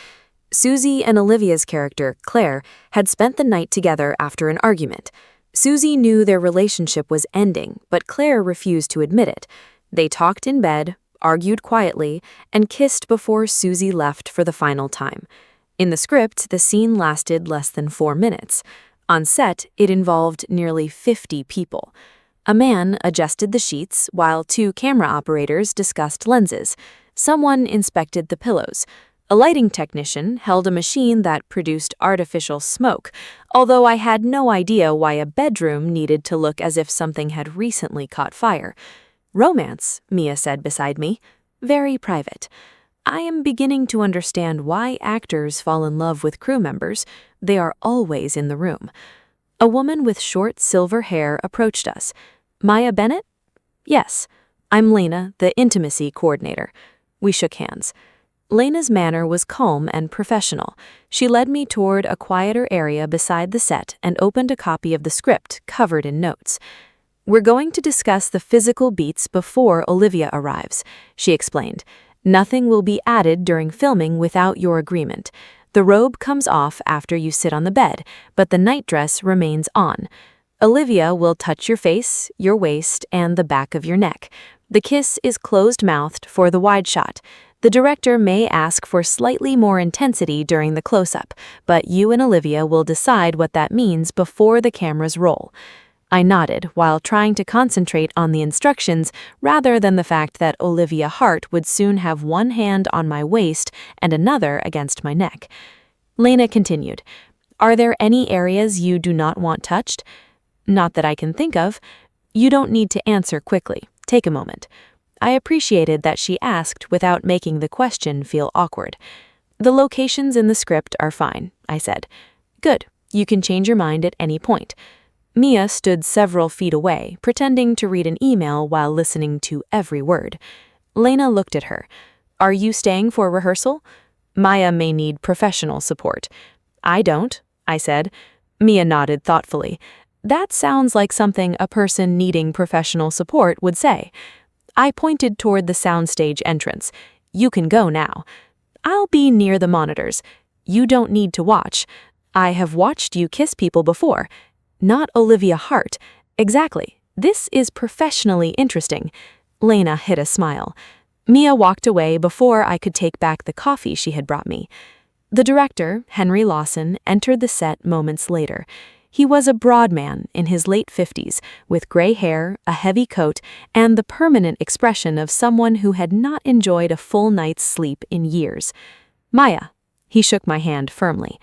Speaker 1: Susie and Olivia's character, Claire, had spent the night together after an argument. Susie knew their relationship was ending, but Claire refused to admit it. They talked in bed, argued quietly, and kissed before Susie left for the final time. In the script, the scene lasted less than 4 minutes. On set, it involved nearly 50 people. A man adjusted the sheets while 2 camera operators discussed lenses. Someone inspected the pillows. A lighting technician held a machine that produced artificial smoke, although I had no idea why a bedroom needed to look as if something had recently caught fire. "Romance," Mia said beside me. "Very private." I am beginning to understand why actors fall in love with crew members. They are always in the room. A woman with short silver hair approached us. "Maya Bennett?" "Yes. I'm Lena, the intimacy coordinator." We shook hands. Lena's manner was calm and professional. She led me toward a quieter area beside the set and opened a copy of the script covered in notes. "We're going to discuss the physical beats before Olivia arrives," she explained. "Nothing will be added during filming without your agreement. The robe comes off after you sit on the bed, but the nightdress remains on. Olivia will touch your face, your waist, and the back of your neck. The kiss is closed-mouthed for the wide shot. The director may ask for slightly more intensity during the close-up, but you and Olivia will decide what that means before the cameras roll." I nodded while trying to concentrate on the instructions rather than the fact that Olivia Hart would soon have one hand on my waist and another against my neck. Lena continued, "Are there any areas you do not want touched?" "Not that I can think of." "You don't need to answer quickly. Take a moment." I appreciated that she asked without making the question feel awkward. "The locations in the script are fine," I said. "Good. You can change your mind at any point." Mia stood several feet away, pretending to read an email while listening to every word. Lena looked at her. "Are you staying for rehearsal?" "Maya may need professional support." "I don't," I said. Mia nodded thoughtfully. "That sounds like something a person needing professional support would say." I pointed toward the soundstage entrance. "You can go now." "I'll be near the monitors." "You don't need to watch. I have watched you kiss people before." "Not Olivia Hart." "Exactly. This is professionally interesting." Lena hid a smile. Mia walked away before I could take back the coffee she had brought me. The director, Henry Lawson, entered the set moments later. He was a broad man in his late 50s, with gray hair, a heavy coat, and the permanent expression of someone who had not enjoyed a full night's sleep in years. "Maya." He shook my hand firmly.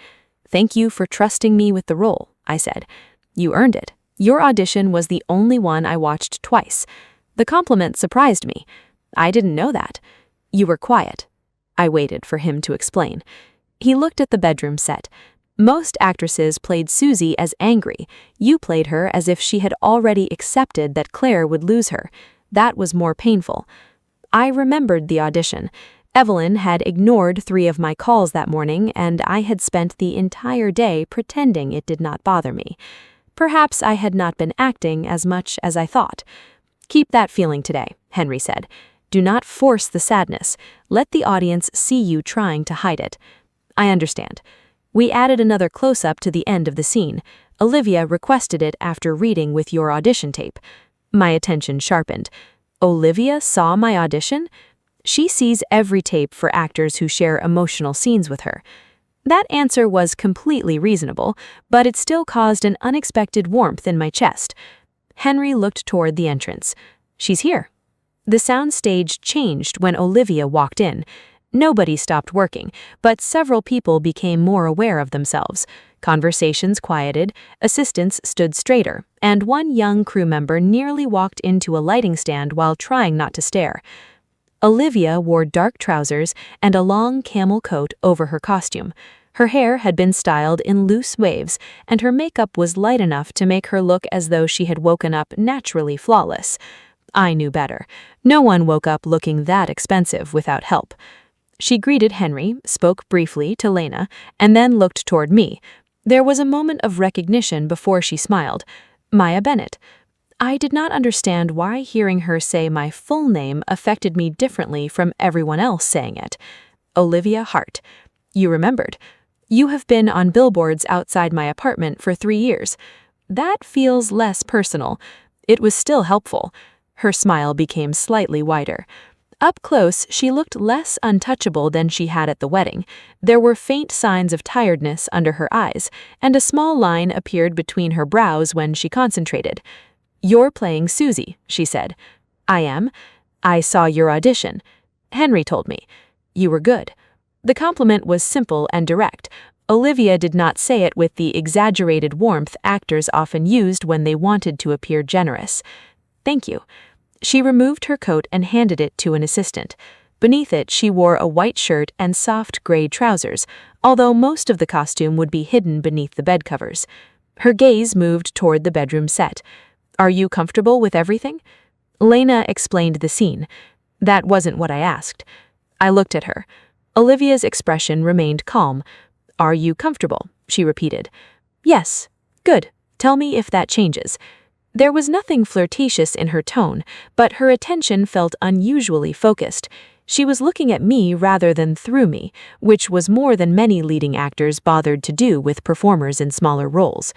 Speaker 1: "Thank you for trusting me with the role," I said. "You earned it. Your audition was the only one I watched twice." The compliment surprised me. "I didn't know that." "You were quiet." I waited for him to explain. He looked at the bedroom set. "Most actresses played Susie as angry. You played her as if she had already accepted that Claire would lose her. That was more painful." I remembered the audition. Evelyn had ignored 3 of my calls that morning, and I had spent the entire day pretending it did not bother me. Perhaps I had not been acting as much as I thought. "Keep that feeling today," Henry said. "Do not force the sadness. Let the audience see you trying to hide it." "I understand."
Speaker 3: We added another close-up to the end of the scene. Olivia requested it after reading with your audition tape. My attention sharpened. Olivia saw my audition? She sees every tape for actors who share emotional scenes with her. That answer was completely reasonable, but it still caused an unexpected warmth in my chest. Henry looked toward the entrance. She's here. The sound stage changed when Olivia walked in. Nobody stopped working, but several people became more aware of themselves. Conversations quieted, assistants stood straighter, and one young crew member nearly walked into a lighting stand while trying not to stare. Olivia wore dark trousers and a long camel coat over her costume. Her hair had been styled in loose waves, and her makeup was light enough to make her look as though she had woken up naturally flawless. I knew better. No one woke up looking that expensive without help. She greeted Henry, spoke briefly to Lena, and then looked toward me. There was a moment of recognition before she smiled. Maya Bennett. I did not understand why hearing her say my full name affected me differently from everyone else saying it. Olivia Hart. You remembered. You have been on billboards outside my apartment for 3 years. That feels less personal. It was still helpful. Her smile became slightly wider. Up close, she looked less untouchable than she had at the wedding. There were faint signs of tiredness under her eyes, and a small line appeared between her brows when she concentrated. You're playing Susie, she said. I am. I saw your audition. Henry told me. You were good. The compliment was simple and direct. Olivia did not say it with the exaggerated warmth actors often used when they wanted to appear generous. Thank you. She removed her coat and handed it to an assistant. Beneath it, she wore a white shirt and soft gray trousers, although most of the costume would be hidden beneath the bed covers. Her gaze moved toward the bedroom set. Are you comfortable with everything? Lena explained the scene. That wasn't what I asked. I looked at her. Olivia's expression remained calm. Are you comfortable? She repeated. Yes. Good. Tell me if that changes. There was nothing flirtatious in her tone, but her attention felt unusually focused. She was looking at me rather than through me, which was more than many leading actors bothered to do with performers in smaller roles.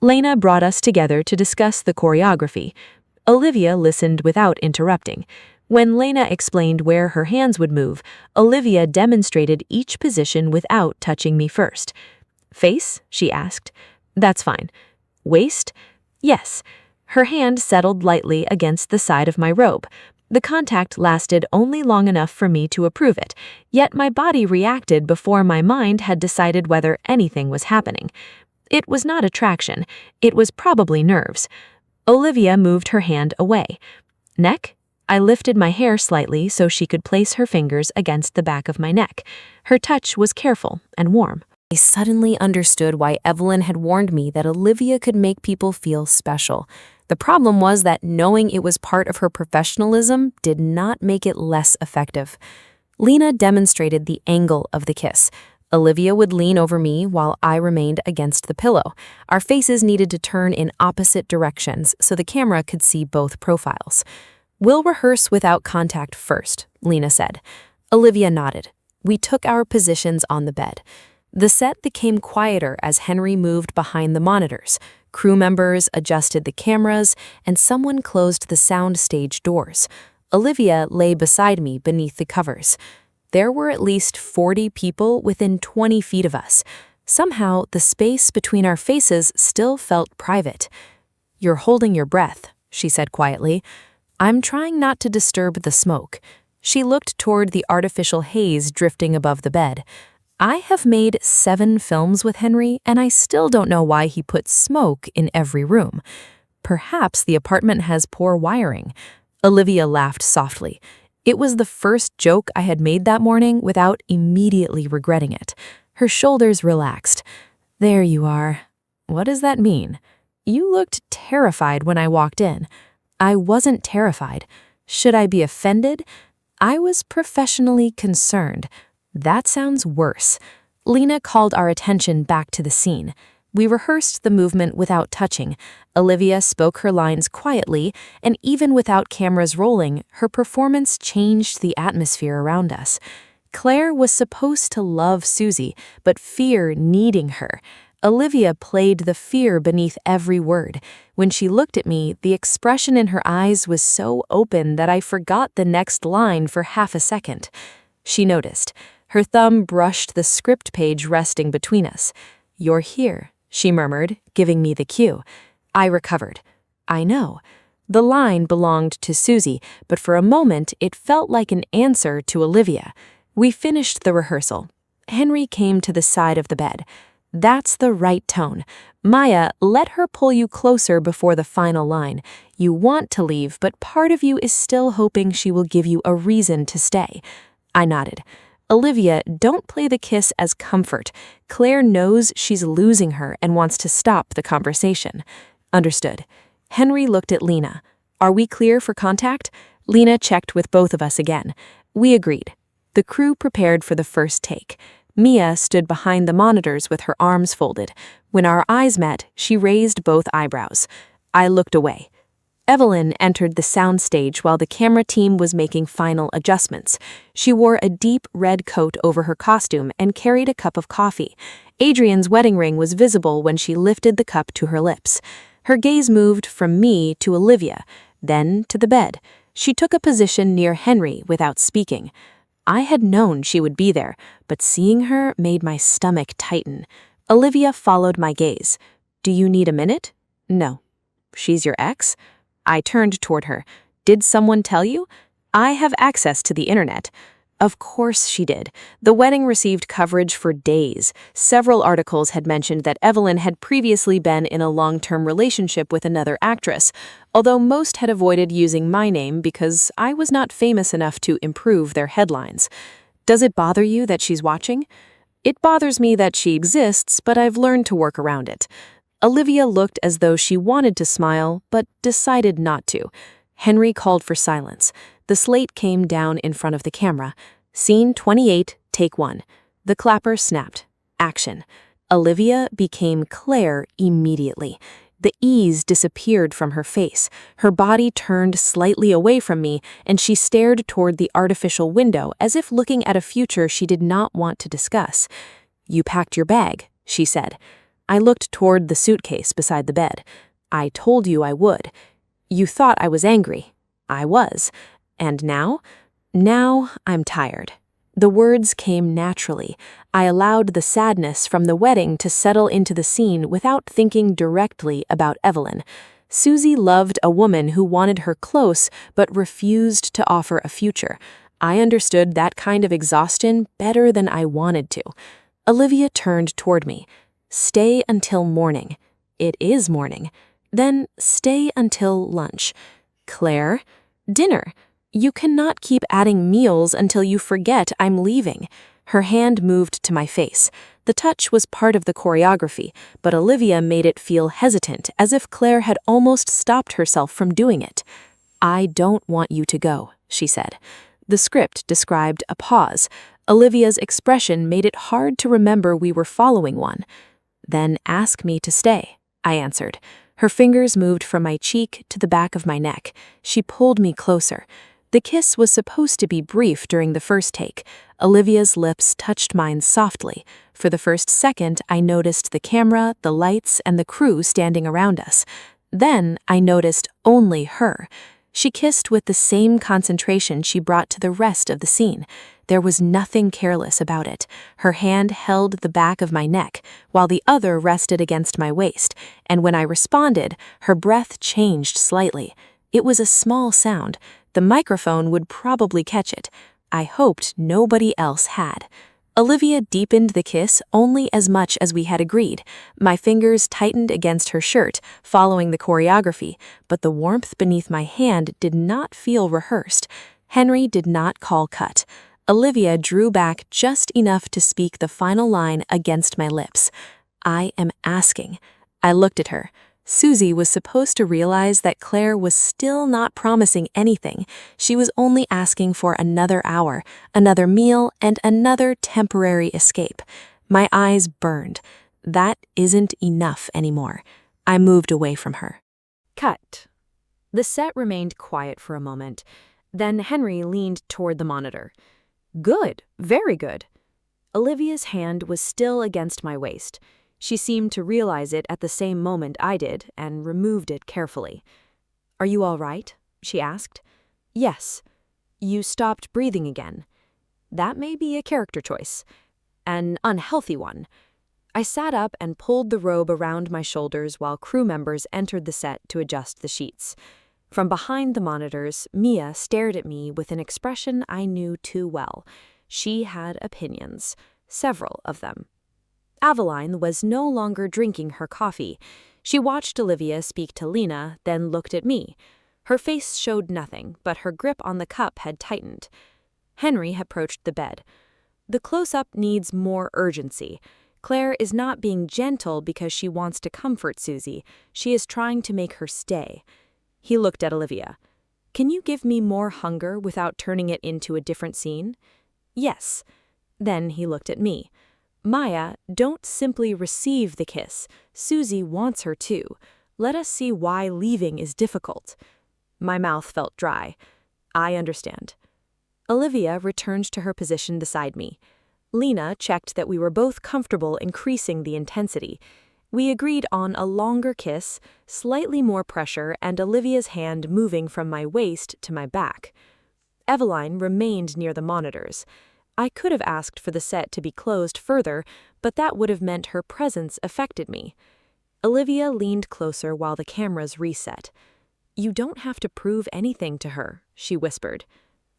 Speaker 3: Lena brought us together to discuss the choreography. Olivia listened without interrupting. When Lena explained where her hands would move, Olivia demonstrated each position without touching me first. Face? She asked. That's fine. Waist? Yes. Her hand settled lightly against the side of my robe. The contact lasted only long enough for me to approve it, yet my body reacted before my mind had decided whether anything was happening. It was not attraction. It was probably nerves. Olivia moved her hand away. Neck? I lifted my hair slightly so she could place her fingers against the back of my neck. Her touch was careful and warm.
Speaker 1: I suddenly understood why Evelyn had warned me that Olivia could make people feel special. The problem was that knowing it was part of her professionalism did not make it less effective. Lena demonstrated the angle of the kiss. Olivia would lean over me while I remained against the pillow. Our faces needed to turn in opposite directions so the camera could see both profiles. We'll rehearse without contact first, Lena said. Olivia nodded. We took our positions on the bed. The set became quieter as Henry moved behind the monitors. Crew members adjusted the cameras, and someone closed the sound stage doors. Olivia lay beside me beneath the covers. There were at least 40 people within 20 feet of us. Somehow, the space between our faces still felt private. You're holding your breath, she said quietly. I'm trying not to disturb the smoke. She looked toward the artificial haze drifting above the bed. I have made 7 films with Henry, and I still don't know why he put smoke in every room. Perhaps the apartment has poor wiring. Olivia laughed softly. It was the first joke I had made that morning without immediately regretting it. Her shoulders relaxed. There you are. What does that mean? You looked terrified when I walked in. I wasn't terrified. Should I be offended? I was professionally concerned. That sounds worse. Lena called our attention back to the scene. We rehearsed the movement without touching. Olivia spoke her lines quietly, and even without cameras rolling, her performance changed the atmosphere around us. Claire was supposed to love Susie, but fear needing her. Olivia played the fear beneath every word. When she looked at me, the expression in her eyes was so open that I forgot the next line for half a second. She noticed. Her thumb brushed the script page resting between us. "You're here," she murmured, giving me the cue. I recovered. I know. The line belonged to Susie, but for a moment it felt like an answer to Olivia. We finished the rehearsal. Henry came to the side of the bed. "That's the right tone. Maya, let her pull you closer before the final line. You want to leave, but part of you is still hoping she will give you a reason to stay." I nodded. "Olivia, don't play the kiss as comfort. Claire knows she's losing her and wants to stop the conversation." "Understood." Henry looked at Lena. "Are we clear for contact?" Lena checked with both of us again. We agreed. The crew prepared for the first take. Mia stood behind the monitors with her arms folded. When our eyes met, she raised both eyebrows. I looked away. Evelyn entered the soundstage while the camera team was making final adjustments. She wore a deep red coat over her costume and carried a cup of coffee. Adrian's wedding ring was visible when she lifted the cup to her lips. Her gaze moved from me to Olivia, then to the bed. She took a position near Henry without speaking. I had known she would be there, but seeing her made my stomach tighten. Olivia followed my gaze. "Do you need a minute?" "No." "She's your ex?" I turned toward her. "Did someone tell you?" "I have access to the internet." Of course she did. The wedding received coverage for days. Several articles had mentioned that Evelyn had previously been in a long-term relationship with another actress, although most had avoided using my name because I was not famous enough to improve their headlines. "Does it bother you that she's watching?" "It bothers me that she exists, but I've learned to work around it." Olivia looked as though she wanted to smile, but decided not to. Henry called for silence. The slate came down in front of the camera. Scene 28, take 1. The clapper snapped. Action. Olivia became Claire immediately. The ease disappeared from her face. Her body turned slightly away from me, and she stared toward the artificial window as if looking at a future she did not want to discuss. "You packed your bag," she said. I looked toward the suitcase beside the bed. "I told you I would. You thought I was angry." I was. "And now?" "Now I'm tired." The words came naturally. I allowed the sadness from the wedding to settle into the scene without thinking directly about Evelyn. Susie loved a woman who wanted her close but refused to offer a future. I understood that kind of exhaustion better than I wanted to. Olivia turned toward me. "Stay until morning." "It is morning." "Then stay until lunch." "Claire?" "Dinner." "You cannot keep adding meals until you forget I'm leaving." Her hand moved to my face. The touch was part of the choreography, but Olivia made it feel hesitant, as if Claire had almost stopped herself from doing it. "I don't want you to go," she said. The script described a pause. Olivia's expression made it hard to remember we were following one. "Then ask me to stay," I answered. Her fingers moved from my cheek to the back of my neck. She pulled me closer. The kiss was supposed to be brief during the first take. Olivia's lips touched mine softly. For the first second, I noticed the camera, the lights, and the crew standing around us. Then I noticed only her. She kissed with the same concentration she brought to the rest of the scene. There was nothing careless about it. Her hand held the back of my neck, while the other rested against my waist, and when I responded, her breath changed slightly. It was a small sound. The microphone would probably catch it. I hoped nobody else had. Olivia deepened the kiss only as much as we had agreed. My fingers tightened against her shirt, following the choreography, but the warmth beneath my hand did not feel rehearsed. Henry did not call cut. Olivia drew back just enough to speak the final line against my lips. "I am asking." I looked at her. Susie was supposed to realize that Claire was still not promising anything. She was only asking for another hour, another meal, and another temporary escape. My eyes burned. That isn't enough anymore. I moved away from her.
Speaker 2: Cut. The set remained quiet for a moment. Then Henry leaned toward the monitor.
Speaker 1: Good, very good. Olivia's hand was still against my waist. She seemed to realize it at the same moment I did and removed it carefully. Are you all right? She asked. Yes. You stopped breathing again. That may be a character choice. An unhealthy one. I sat up and pulled the robe around my shoulders while crew members entered the set to adjust the sheets. From behind the monitors, Mia stared at me with an expression I knew too well. She had opinions, several of them. Aveline was no longer drinking her coffee. She watched Olivia speak to Lena, then looked at me. Her face showed nothing, but her grip on the cup had tightened. Henry approached the bed. The close-up needs more urgency. Claire is not being gentle because she wants to comfort Susie. She is trying to make her stay. He looked at Olivia. Can you give me more hunger without turning it into a different scene? Yes. Then he looked at me. Maya, don't simply receive the kiss. Susie wants her to. Let us see why leaving is difficult. My mouth felt dry. I understand. Olivia returned to her position beside me. Lena checked that we were both comfortable increasing the intensity. We agreed on a longer kiss, slightly more pressure, and Olivia's hand moving from my waist to my back. Eveline remained near the monitors. I could have asked for the set to be closed further, but that would have meant her presence affected me. Olivia leaned closer while the cameras reset. You don't have to prove anything to her, she whispered.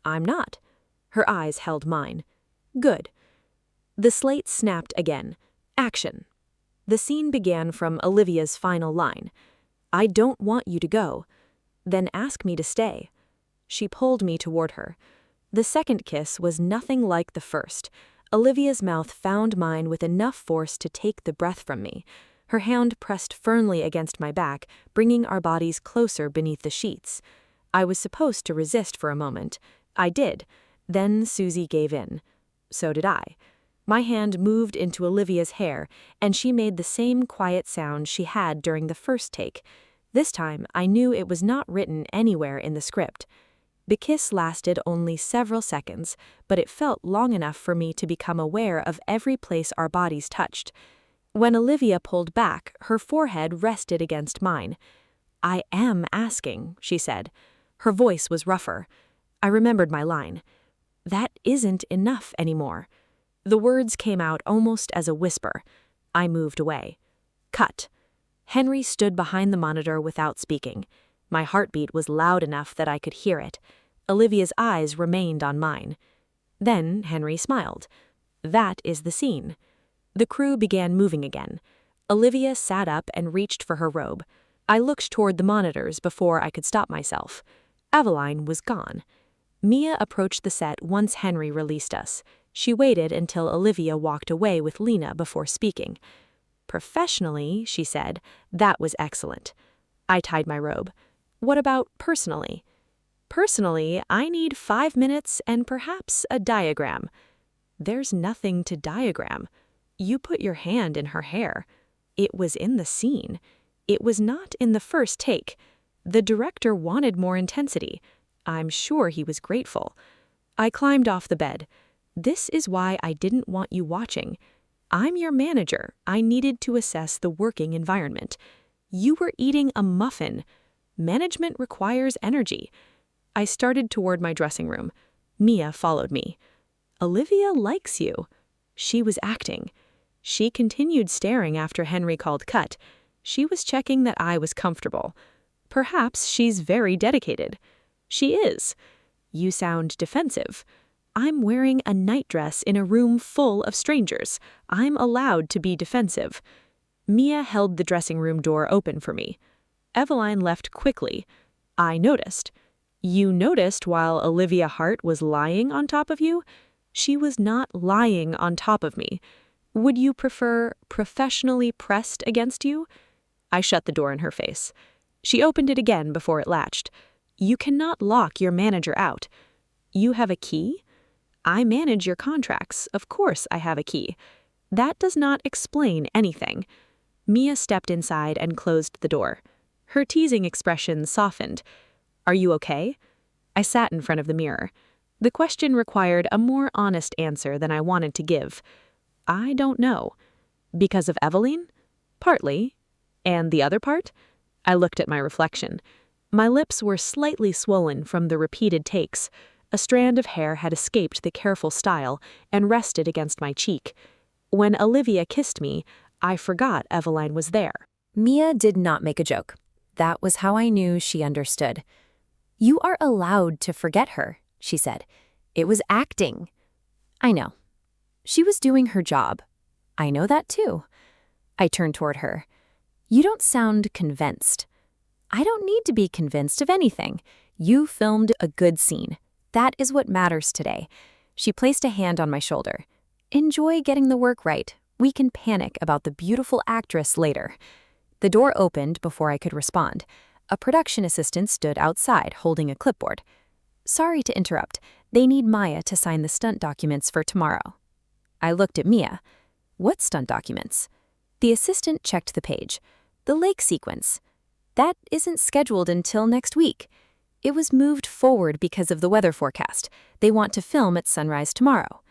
Speaker 1: I'm not. Her eyes held mine. Good. The slate snapped again. Action. The scene began from Olivia's final line. I don't want you to go. Then ask me to stay. She pulled me toward her. The second kiss was nothing like the first. Olivia's mouth found mine with enough force to take the breath from me. Her hand pressed firmly against my back, bringing our bodies closer beneath the sheets. I was supposed to resist for a moment. I did. Then Susie gave in. So did I. My hand moved into Olivia's hair, and she made the same quiet sound she had during the first take. This time, I knew it was not written anywhere in the script. The kiss lasted only several seconds, but it felt long enough for me to become aware of every place our bodies touched. When Olivia pulled back, her forehead rested against mine. I am asking, she said. Her voice was rougher. I remembered my line. That isn't enough anymore. The words came out almost as a whisper. I moved away. Cut. Henry stood behind the monitor without speaking. My heartbeat was loud enough that I could hear it. Olivia's eyes remained on mine. Then Henry smiled. That is the scene. The crew began moving again. Olivia sat up and reached for her robe. I looked toward the monitors before I could stop myself. Aveline was gone. Mia approached the set once Henry released us. She waited until Olivia walked away with Lena before speaking. Professionally, she said, that was excellent. I tied my robe. What about personally? Personally, I need 5 minutes and perhaps a diagram. There's nothing to diagram. You put your hand in her hair. It was in the scene. It was not in the first take. The director wanted more intensity. I'm sure he was grateful. I climbed off the bed. This is why I didn't want you watching. I'm your manager. I needed to assess the working environment. You were eating a muffin. Management requires energy. I started toward my dressing room. Mia followed me. Olivia likes you. She was acting. She continued staring after Henry called cut. She was checking that I was comfortable. Perhaps she's very dedicated. She is. You sound defensive. I'm wearing a nightdress in a room full of strangers. I'm allowed to be defensive. Mia held the dressing room door open for me. Eveline left quickly. I noticed. You noticed while Olivia Hart was lying on top of you? She was not lying on top of me. Would you prefer professionally pressed against you? I shut the door in her face. She opened it again before it latched. You cannot lock your manager out. You have a key? I manage your contracts. Of course I have a key. That does not explain anything. Mia stepped inside and closed the door. Her teasing expression softened. Are you okay? I sat in front of the mirror.
Speaker 3: The question required a more honest answer than I wanted to give. I don't know. Because of Evelyn? Partly. And the other part? I looked at my reflection. My lips were slightly swollen from the repeated takes. A strand of hair had escaped the careful style and rested against my cheek. When Olivia kissed me, I forgot Eveline was there.
Speaker 1: Mia did not make a joke. That was how I knew she understood. "You are allowed to forget her," she said. "It was acting." I know. She was doing her job. I know that too. I turned toward her. "You don't sound convinced." "I don't need to be convinced of anything. You filmed a good scene. That is what matters today." She placed a hand on my shoulder. "Enjoy getting the work right. We can panic about the beautiful actress later." The door opened before I could respond. A production assistant stood outside holding a clipboard. "Sorry to interrupt. They need Maya to sign the stunt documents for tomorrow." I looked at Mia. "What stunt documents?" The assistant checked the page. "The lake sequence. That isn't scheduled until next week. It was moved forward because of the weather forecast. They want to film at sunrise tomorrow."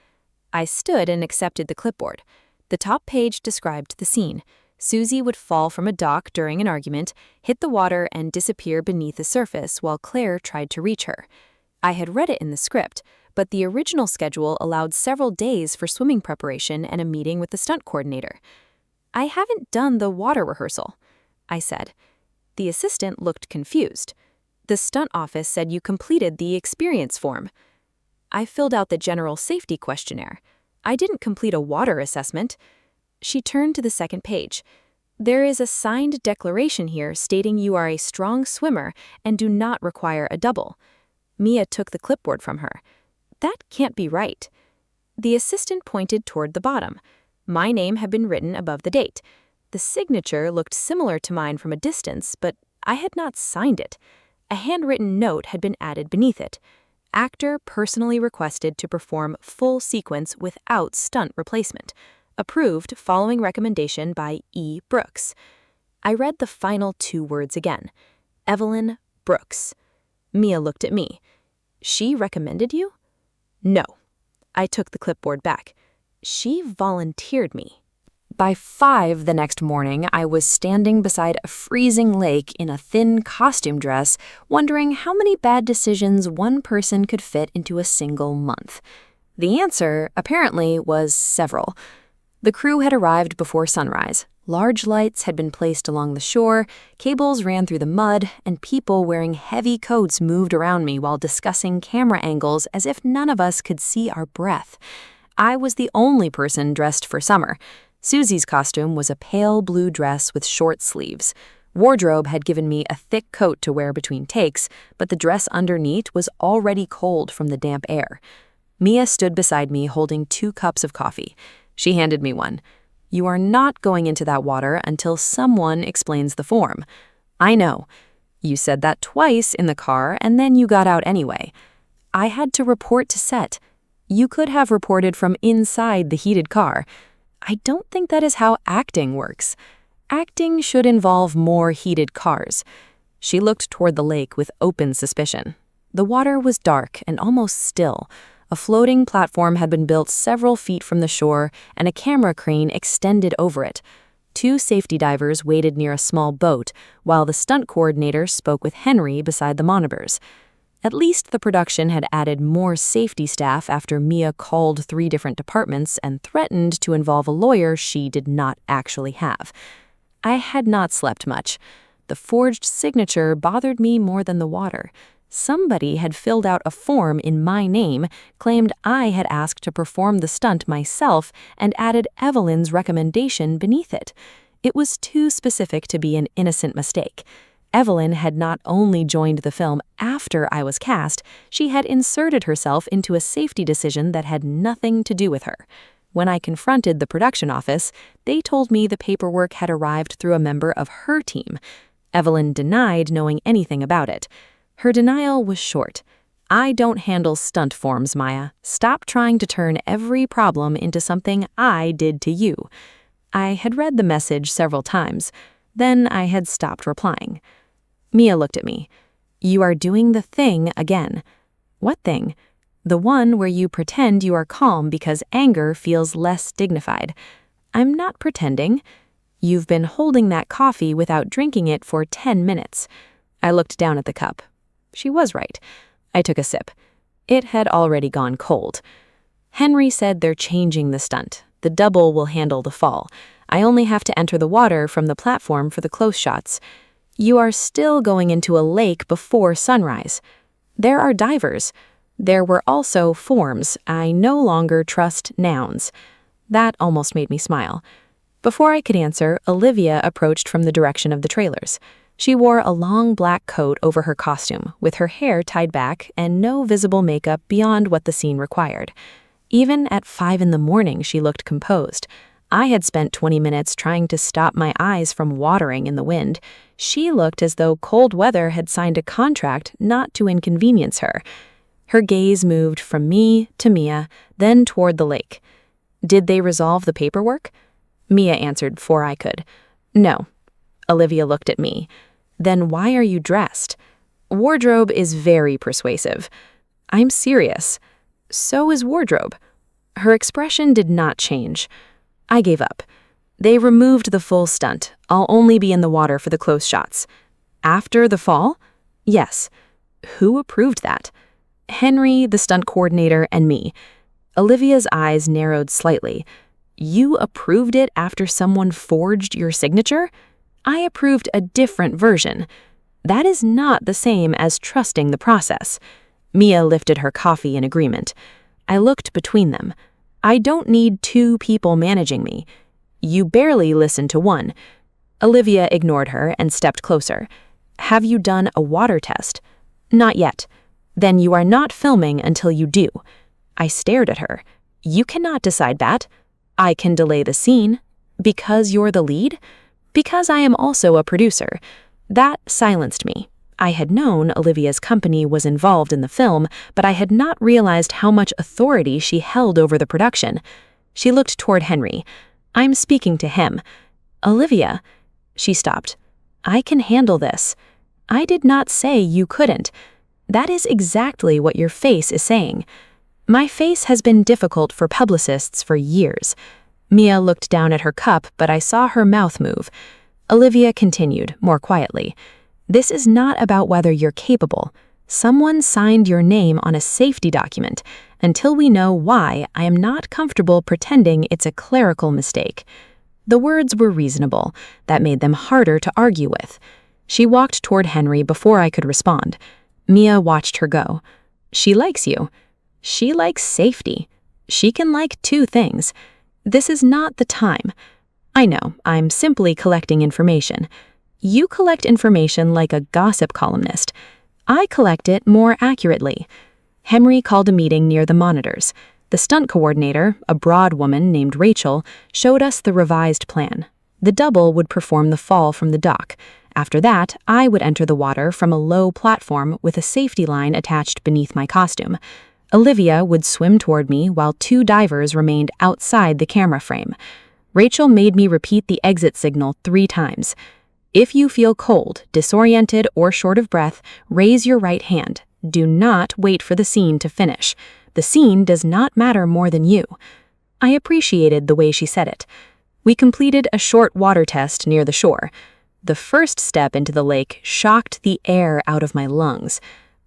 Speaker 1: I stood and accepted the clipboard. The top page described the scene. Susie would fall from a dock during an argument, hit the water, and disappear beneath the surface while Claire tried to reach her. I had read it in the script, but the original schedule allowed several days for swimming preparation and a meeting with the stunt coordinator. "I haven't done the water rehearsal," I said. The assistant looked confused. "The stunt office said you completed the experience form." "I filled out the general safety questionnaire. I didn't complete a water assessment." She turned to the second page. "There is a signed declaration here stating you are a strong swimmer and do not require a double." Mia took the clipboard from her. "That can't be right." The assistant pointed toward the bottom. My name had been written above the date. The signature looked similar to mine from a distance, but I had not signed it. A handwritten note had been added beneath it. "Actor personally requested to perform full sequence without stunt replacement. Approved following recommendation by E. Brooks." I read the final 2 words again. Evelyn Brooks. Mia looked at me. "She recommended you?" "No." I took the clipboard back. "She volunteered me." By 5 the next morning, I was standing beside a freezing lake in a thin costume dress, wondering how many bad decisions one person could fit into a single month. The answer, apparently, was several. The crew had arrived before sunrise. Large lights had been placed along the shore, cables ran through the mud, and people wearing heavy coats moved around me while discussing camera angles as if none of us could see our breath. I was the only person dressed for summer. Susie's costume was a pale blue dress with short sleeves. Wardrobe had given me a thick coat to wear between takes, but the dress underneath was already cold from the damp air. Mia stood beside me holding 2 cups of coffee. She handed me one. "You are not going into that water until someone explains the form." "I know. You said that twice in the car and then you got out anyway." "I had to report to set." "You could have reported from inside the heated car." "I don't think that is how acting works. Acting should involve more heated cars." She looked toward the lake with open suspicion. The water was dark and almost still. A floating platform had been built several feet from the shore, and a camera crane extended over it. 2 safety divers waited near a small boat, while the stunt coordinator spoke with Henry beside the monitors. At least the production had added more safety staff after Mia called 3 different departments and threatened to involve a lawyer she did not actually have. I had not slept much. The forged signature bothered me more than the water. Somebody had filled out a form in my name, claimed I had asked to perform the stunt myself, and added Evelyn's recommendation beneath it. It was too specific to be an innocent mistake. Evelyn had not only joined the film after I was cast, she had inserted herself into a safety decision that had nothing to do with her. When I confronted the production office, they told me the paperwork had arrived through a member of her team. Evelyn denied knowing anything about it. Her denial was short. "I don't handle stunt forms, Maya. Stop trying to turn every problem into something I did to you." I had read the message several times. Then I had stopped replying. Mia looked at me. "You are doing the thing again." "What thing?"
Speaker 3: The one where you pretend you are calm because anger feels less dignified. I'm not pretending. You've been holding that coffee without drinking it for 10 minutes. I looked down at the cup. She was right. I took a sip. It had already gone cold. Henry said they're changing the stunt. The double will handle the fall. I only have to enter the water from the platform for the close shots. You are still going into a lake before sunrise. There are divers. There were also forms. I no longer trust nouns. That almost made me smile. Before I could answer, Olivia approached from the direction of the trailers. She wore a long black coat over her costume, with her hair tied back and no visible makeup beyond what the scene required. Even at 5 in the morning, she looked composed. I had spent 20 minutes trying to stop my eyes from watering in the wind. She looked as though cold weather had signed a contract not to inconvenience her. Her gaze moved from me to Mia, then toward the lake. Did they resolve the paperwork? Mia answered before I could. No. Olivia looked at me. Then why are you dressed? Wardrobe is very persuasive. I'm serious. So is wardrobe. Her expression did not change. I gave up. They removed the full stunt. I'll only be in the water for the close shots. After the fall? Yes. Who approved that? Henry, the stunt coordinator, and me. Olivia's eyes narrowed slightly. You approved it after someone forged your signature? I approved a different version. That is not the same as trusting the process. Mia lifted her coffee in agreement. I looked between them. I don't need 2 people managing me. You barely listened to one. Olivia ignored her and stepped closer. Have you done a water test? Not yet. Then you are not filming until you do. I stared at her. You cannot decide that. I can delay the scene. Because you're the lead? Because I am also a producer. That silenced me. I had known Olivia's company was involved in the film, but I had not realized how much authority she held over the production. She looked toward Henry. I'm speaking to him. Olivia. She stopped. I can handle this. I did not say you couldn't. That is exactly what your face is saying. My face has been difficult for publicists for years. Mia looked down at her cup, but I saw her mouth move. Olivia continued, more quietly. This is not about whether you're capable. Someone signed your name on a safety document. Until we know why, I am not comfortable pretending it's a clerical mistake. The words were reasonable. That made them harder to argue with. She walked toward Henry before I could respond. Mia watched her go. She likes you. She likes safety. She can like 2 things. This is not the time. I know, I'm simply collecting information. You collect information like a gossip columnist. I collect it more accurately. Henry called a meeting near the monitors. The stunt coordinator, a broad woman named Rachel, showed us the revised plan. The double would perform the fall from the dock. After that, I would enter the water from a low platform with a safety line attached beneath my costume. Olivia would swim toward me while 2 divers remained outside the camera frame. Rachel made me repeat the exit signal 3 times. If you feel cold, disoriented, or short of breath, raise your right hand. Do not wait for the scene to finish. The scene does not matter more than you. I appreciated the way she said it. We completed a short water test near the shore. The first step into the lake shocked the air out of my lungs.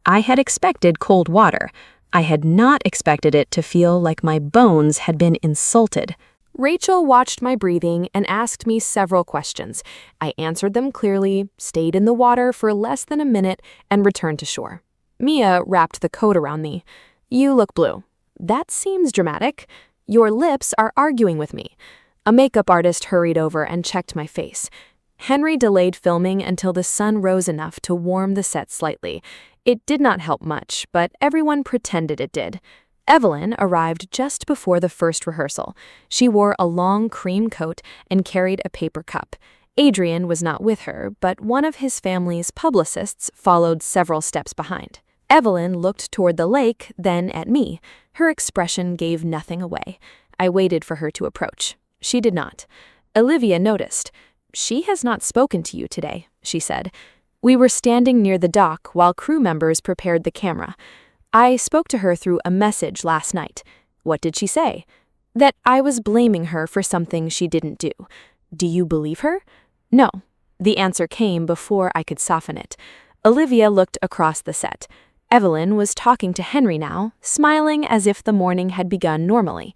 Speaker 3: I had expected cold water. I had not expected it to feel like my bones had been insulted.
Speaker 1: Rachel watched my breathing and asked me several questions. I answered them clearly, stayed in the water for less than a minute, and returned to shore. Mia wrapped the coat around me. You look blue. That seems dramatic. Your lips are arguing with me. A makeup artist hurried over and checked my face. Henry delayed filming until the sun rose enough to warm the set slightly. It did not help much, but everyone pretended it did. Evelyn arrived just before the first rehearsal. She wore a long cream coat and carried a paper cup. Adrian was not with her, but one of his family's publicists followed several steps behind. Evelyn looked toward the lake, then at me. Her expression gave nothing away. I waited for her to approach. She did not. Olivia noticed. She has not spoken to you today, she said. We were standing near the dock while crew members prepared the camera. I spoke to her through a message last night. What did she say? That I was blaming her for something she didn't do. Do you believe her? No. The answer came before I could soften it. Olivia looked across the set. Evelyn was talking to Henry now, smiling as if the morning had begun normally.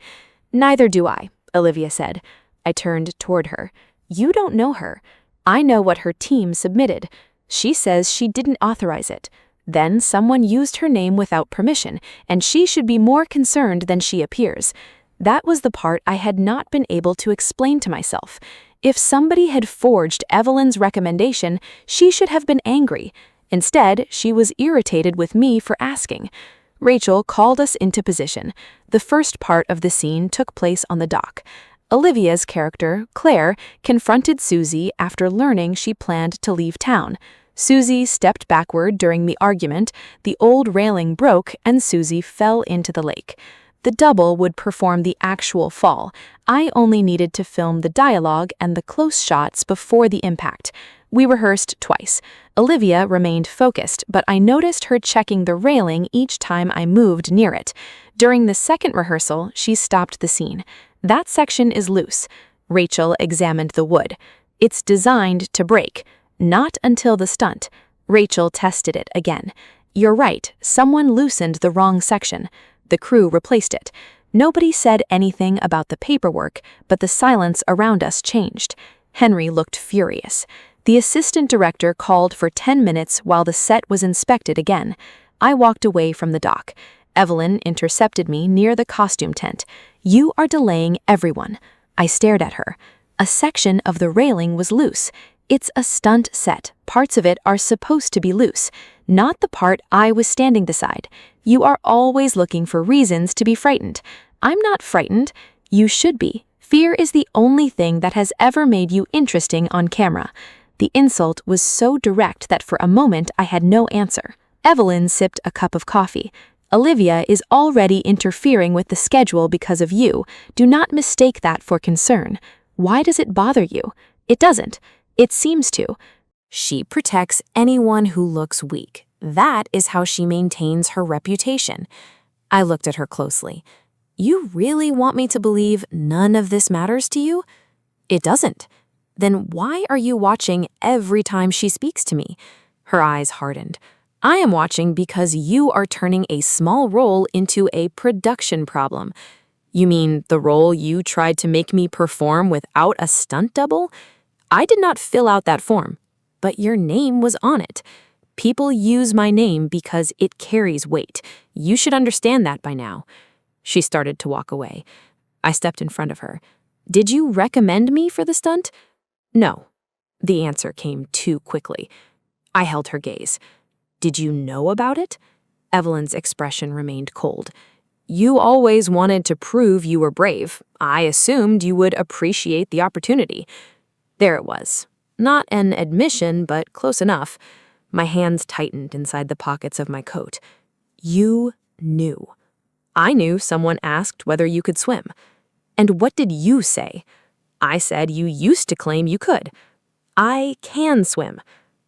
Speaker 1: Neither do I, Olivia said. I turned toward her. You don't know her. I know what her team submitted. She says she didn't authorize it. Then someone used her name without permission, and she should be more concerned than she appears. That was the part I had not been able to explain to myself. If somebody had forged Evelyn's recommendation, she should have been angry. Instead, she was irritated with me for asking. Rachel called us into position. The first part of the scene took place on the dock. Olivia's character, Claire, confronted Susie after learning she planned to leave town. Susie stepped backward during the argument, the old railing broke, and Susie fell into the lake. The double would perform the actual fall. I only needed to film the dialogue and the close shots before the impact. We rehearsed twice. Olivia remained focused, but I noticed her checking the railing each time I moved near it. During the second rehearsal, she stopped the scene. That section is loose. Rachel examined the wood. It's designed to break. Not until the stunt. Rachel tested it again. You're right, someone loosened the wrong section. The crew replaced it. Nobody said anything about the paperwork, but the silence around us changed. Henry looked furious. The assistant director called for 10 minutes while the set was inspected again. I walked away from the dock. Evelyn intercepted me near the costume tent. You are delaying everyone. I stared at her. A section of the railing was loose. It's a stunt set. Parts of it are supposed to be loose, not the part I was standing beside. You are always looking for reasons to be frightened. I'm not frightened. You should be. Fear is the only thing that has ever made you interesting on camera. The insult was so direct that for a moment I had no answer. Evelyn sipped a cup of coffee. Olivia is already interfering with the schedule because of you. Do not mistake that for concern. Why does it bother you? It doesn't. It seems to. She protects anyone who looks weak. That is how she maintains her reputation. I looked at her closely. You really want me to believe none of this matters to you? It doesn't. Then why are you watching every time she speaks to me? Her eyes hardened. I am watching because you are turning a small role into a production problem. You mean the role you tried to make me perform without a stunt double? I did not fill out that form, but your name was on it. People use my name because it carries weight. You should understand that by now. She started to walk away. I stepped in front of her. Did you recommend me for the stunt? No. The answer came too quickly. I held her gaze. Did you know about it? Evelyn's expression remained cold. You always wanted to prove you were brave. I assumed you would appreciate the opportunity. There it was. Not an admission, but close enough. My hands tightened inside the pockets of my coat. You knew. I knew someone asked whether you could swim. And what did you say? I said you used to claim you could. I can swim.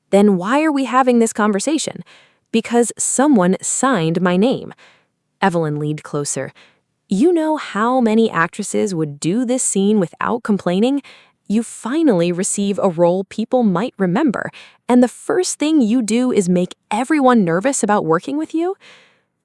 Speaker 1: Then why are we having this conversation? Because someone signed my name. Evelyn leaned closer. You know how many actresses would do this scene without complaining? You finally receive a role people might remember, and the first thing you do is make everyone nervous about working with you?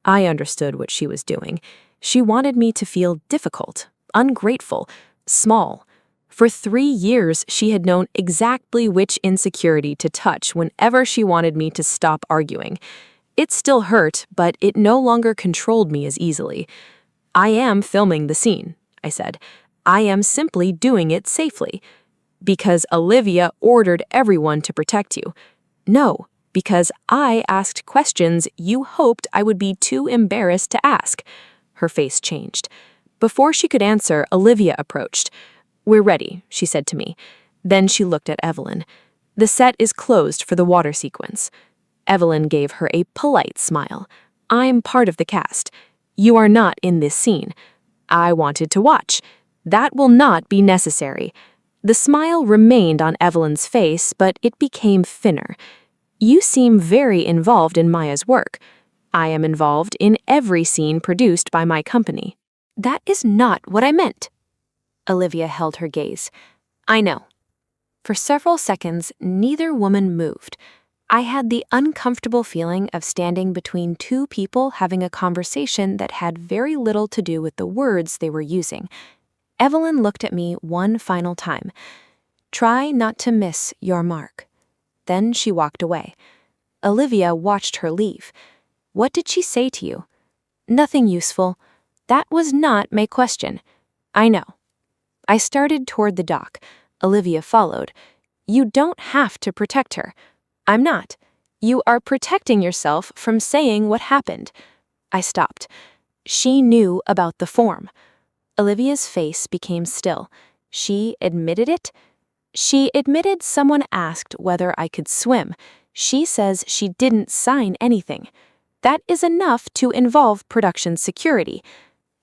Speaker 1: I understood what she was doing. She wanted me to feel difficult, ungrateful, small. For 3 years, she had known exactly which insecurity to touch whenever she wanted me to stop arguing. It still hurt, but it no longer controlled me as easily. I am filming the scene, I said. I am simply doing it safely. Because Olivia ordered everyone to protect you. No, because I asked questions you hoped I would be too embarrassed to ask. Her face changed. Before she could answer, Olivia approached. We're ready, she said to me. Then she looked at Evelyn. The set is closed for the water sequence. Evelyn gave her a polite smile. I'm part of the cast. You are not in this scene. I wanted to watch. That will not be necessary. The smile remained on Evelyn's face, but it became thinner. You seem very involved in Maya's work.
Speaker 3: I am involved in every scene produced by my company.
Speaker 1: That is not what I meant. Olivia held her gaze. I know. For several seconds, neither woman moved. I had the uncomfortable feeling of standing between two people having a conversation that had very little to do with the words they were using. Evelyn looked at me one final time. Try not to miss your mark. Then she walked away. Olivia watched her leave. What did she say to you? Nothing useful. That was not my question. I know. I started toward the dock. Olivia followed. You don't have to protect her. I'm not. You are protecting yourself from saying what happened. I stopped. She knew about the form. Olivia's face became still. She admitted it? She admitted someone asked whether I could swim. She says she didn't sign anything. That is enough to involve production security.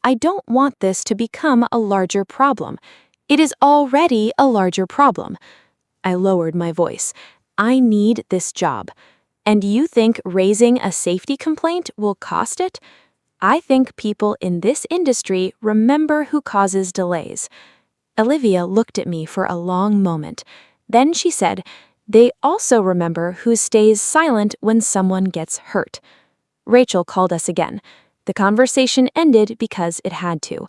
Speaker 1: I don't want this to become a larger problem. It is already a larger problem. I lowered my voice. I need this job. And you think raising a safety complaint will cost it? I think people in this industry remember who causes delays. Olivia looked at me for a long moment. Then she said, they also remember who stays silent when someone gets hurt. Rachel called us again. The conversation ended because it had to.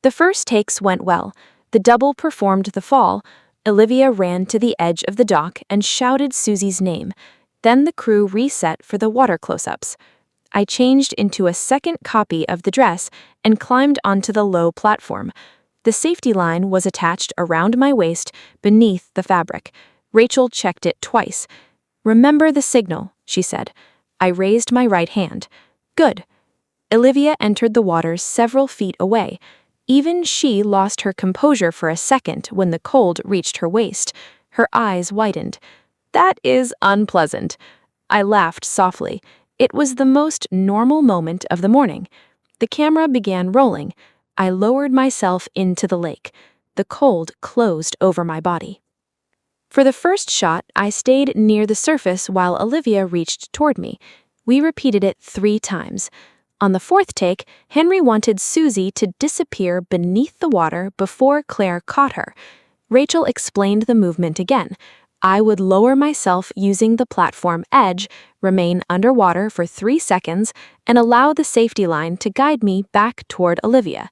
Speaker 1: The first takes went well. The double performed the fall. Olivia ran to the edge of the dock and shouted Susie's name. Then the crew reset for the water close-ups. I changed into a second copy of the dress and climbed onto the low platform. The safety line was attached around my waist beneath the fabric. Rachel checked it twice. Remember the signal, she said. I raised my right hand. Good. Olivia entered the water several feet away. Even she lost her composure for a second when the cold reached her waist. Her eyes widened. That is unpleasant. I laughed softly. It was the most normal moment of the morning. The camera began rolling. I lowered myself into the lake. The cold closed over my body. For the first shot, I stayed near the surface while Olivia reached toward me. We repeated it 3 times. On the 4th take, Henry wanted Susie to disappear beneath the water before Claire caught her. Rachel explained the movement again. I would lower myself using the platform edge, remain underwater for 3 seconds, and allow the safety line to guide me back toward Olivia.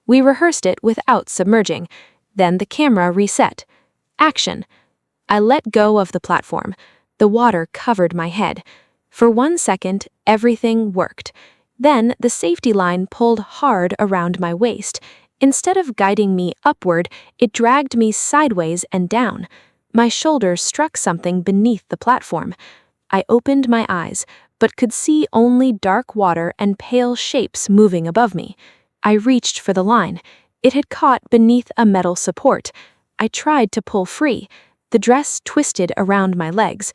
Speaker 1: We rehearsed it without submerging. Then the camera reset. Action. I let go of the platform. The water covered my head. For 1 second, everything worked. Then the safety line pulled hard around my waist. Instead of guiding me upward, it dragged me sideways and down. My shoulder struck something beneath the platform. I opened my eyes, but could see only dark water and pale shapes moving above me. I reached for the line. It had caught beneath a metal support. I tried to pull free. The dress twisted around my legs.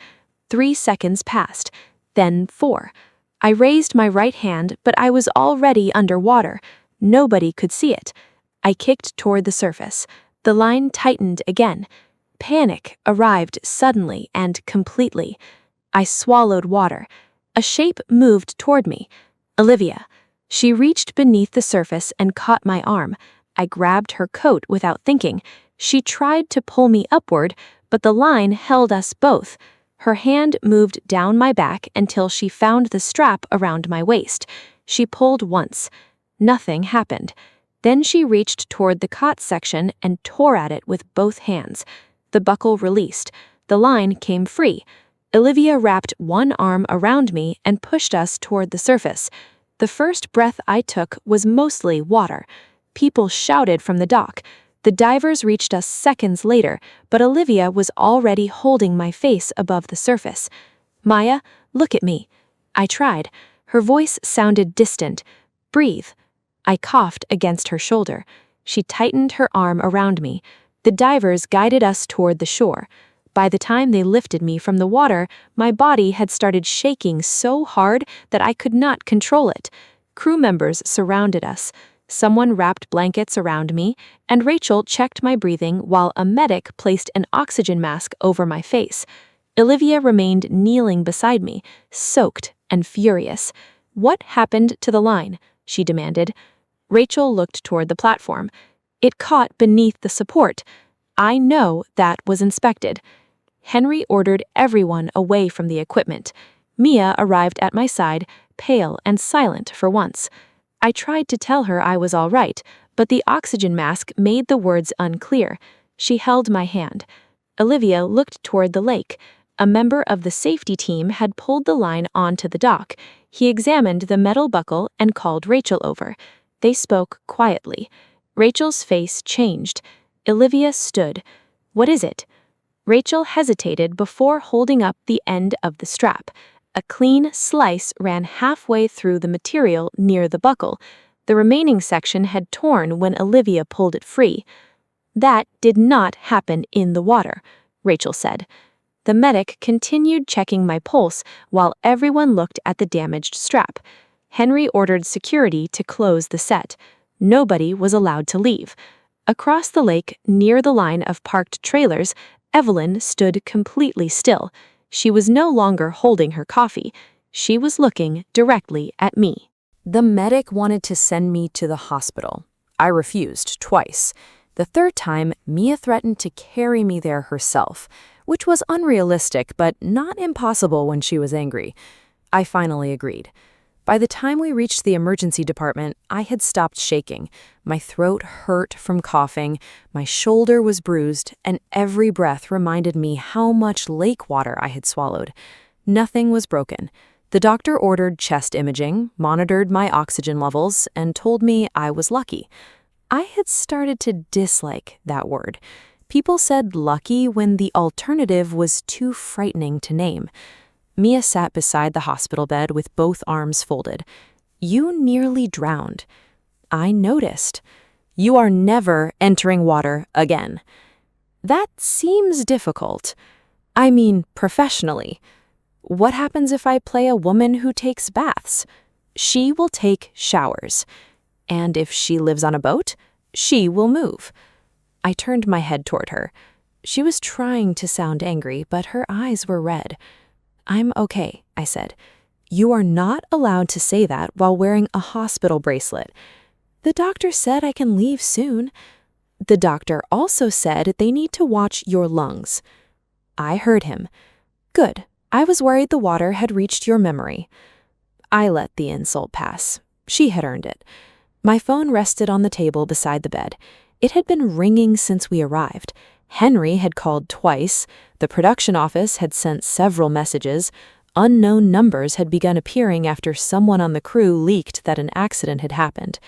Speaker 1: 3 seconds passed, then 4. I raised my right hand, but I was already underwater. Nobody could see it. I kicked toward the surface. The line tightened again. Panic arrived suddenly and completely. I swallowed water. A shape moved toward me. Olivia. She reached beneath the surface and caught my arm. I grabbed her coat without thinking. She tried to pull me upward, but the line held us both. Her hand moved down my back until she found the strap around my waist. She pulled once. Nothing happened. Then she reached toward the cot section and tore at it with both hands. The buckle released. The line came free. Olivia wrapped one arm around me and pushed us toward the surface. The first breath I took was mostly water. People shouted from the dock. The divers reached us seconds later, but Olivia was already holding my face above the surface. Maya, look at me. I tried. Her voice sounded distant. Breathe. I coughed against her shoulder. She tightened her arm around me. The divers guided us toward the shore. By the time they lifted me from the water, my body had started shaking so hard that I could not control it. Crew members surrounded us. Someone wrapped blankets around me, and Rachel checked my breathing while a medic placed an oxygen mask over my face. Olivia remained kneeling beside me, soaked and furious.
Speaker 3: "What happened to the line?" she demanded. Rachel looked toward the platform. "It caught beneath the support. I know that was inspected." Henry ordered everyone away from the equipment. Mia arrived at my side, pale and silent for once. I tried to tell her I was all right, but the oxygen mask made the words unclear. She held my hand. Olivia looked toward the lake. A member of the safety team had pulled the line onto the dock. He examined the metal buckle and called Rachel over. They spoke quietly. Rachel's face changed. Olivia stood. "What is it?" Rachel hesitated before holding up the end of the strap. A clean slice ran halfway through the material near the buckle. The remaining section had torn when Olivia pulled it free. "That did not happen in the water," Rachel said. The medic continued checking my pulse while everyone looked at the damaged strap. Henry ordered security to close the set. Nobody was allowed to leave. Across the lake, near the line of parked trailers, Evelyn stood completely still. She was no longer holding her coffee. She was looking directly at me.
Speaker 1: The medic wanted to send me to the hospital. I refused twice. The third time, Mia threatened to carry me there herself, which was unrealistic but not impossible when she was angry. I finally agreed. By the time we reached the emergency department, I had stopped shaking. My throat hurt from coughing, my shoulder was bruised, and every breath reminded me how much lake water I had swallowed. Nothing was broken. The doctor ordered chest imaging, monitored my oxygen levels, and told me I was lucky. I had started to dislike that word. People said lucky when the alternative was too frightening to name. Mia sat beside the hospital bed with both arms folded. "You nearly drowned." I noticed. "You are never entering water again." That seems difficult. I mean, professionally. What happens if I play a woman who takes baths? She will take showers. And if she lives on a boat, she will move. I turned my head toward her. She was trying to sound angry, but her eyes were red. "I'm okay," I said. "You are not allowed to say that while wearing a hospital bracelet." "The doctor said I can leave soon." "The doctor also said they need to watch your lungs." I heard him. "Good. I was worried the water had reached your memory." I let the insult pass. She had earned it. My phone rested on the table beside the bed. It had been ringing since we arrived. Henry had called twice. The production office had sent several messages. Unknown numbers had begun appearing after someone on the crew leaked that an accident had happened.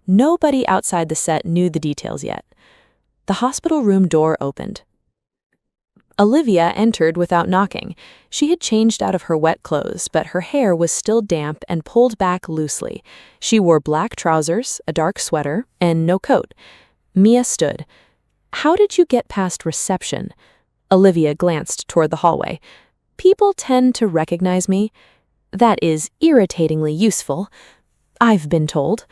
Speaker 1: Nobody outside the set knew the details yet. The hospital room door opened. Olivia entered without knocking. She had changed out of her wet clothes, but her hair was still damp and pulled back loosely. She wore black trousers, a dark sweater, and no coat. Mia stood. "How did you get past reception?" Olivia glanced toward the hallway. "People tend to recognize me. That is irritatingly useful. I've been told."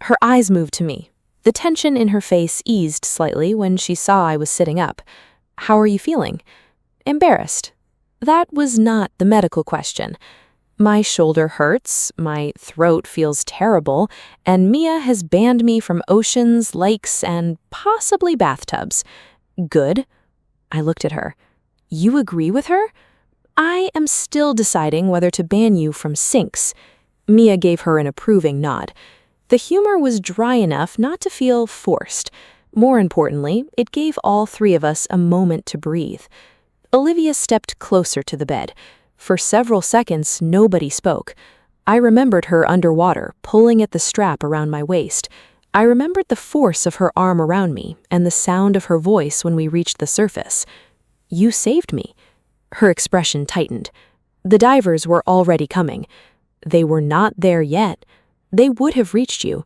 Speaker 1: Her eyes moved to me. The tension in her face eased slightly when she saw I was sitting up. "How are you feeling?" "Embarrassed." That was not the medical question. "My shoulder hurts, my throat feels terrible, and Mia has banned me from oceans, lakes, and possibly bathtubs." "Good." I looked at her. "You agree with her?" "I am still deciding whether to ban you from sinks." Mia gave her an approving nod. The humor was dry enough not to feel forced. More importantly, it gave all three of us a moment to breathe. Olivia stepped closer to the bed. For several seconds, nobody spoke. I remembered her underwater, pulling at the strap around my waist. I remembered the force of her arm around me and the sound of her voice when we reached the surface. "You saved me." Her expression tightened. The divers were already coming. They were not there yet. They would have reached you,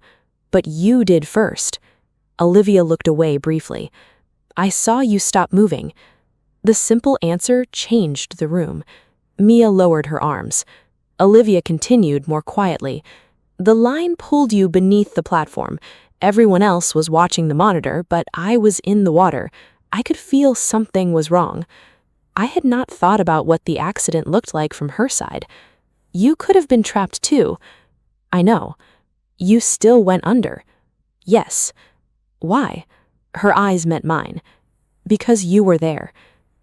Speaker 1: but you did first. Olivia looked away briefly. "I saw you stop moving." The simple answer changed the room. Mia lowered her arms. Olivia continued more quietly. "The line pulled you beneath the platform. Everyone else was watching the monitor, but I was in the water. I could feel something was wrong." I had not thought about what the accident looked like from her side. "You could have been trapped too."
Speaker 3: I know. You still went under. Yes. Why? Her eyes met mine. Because you were there.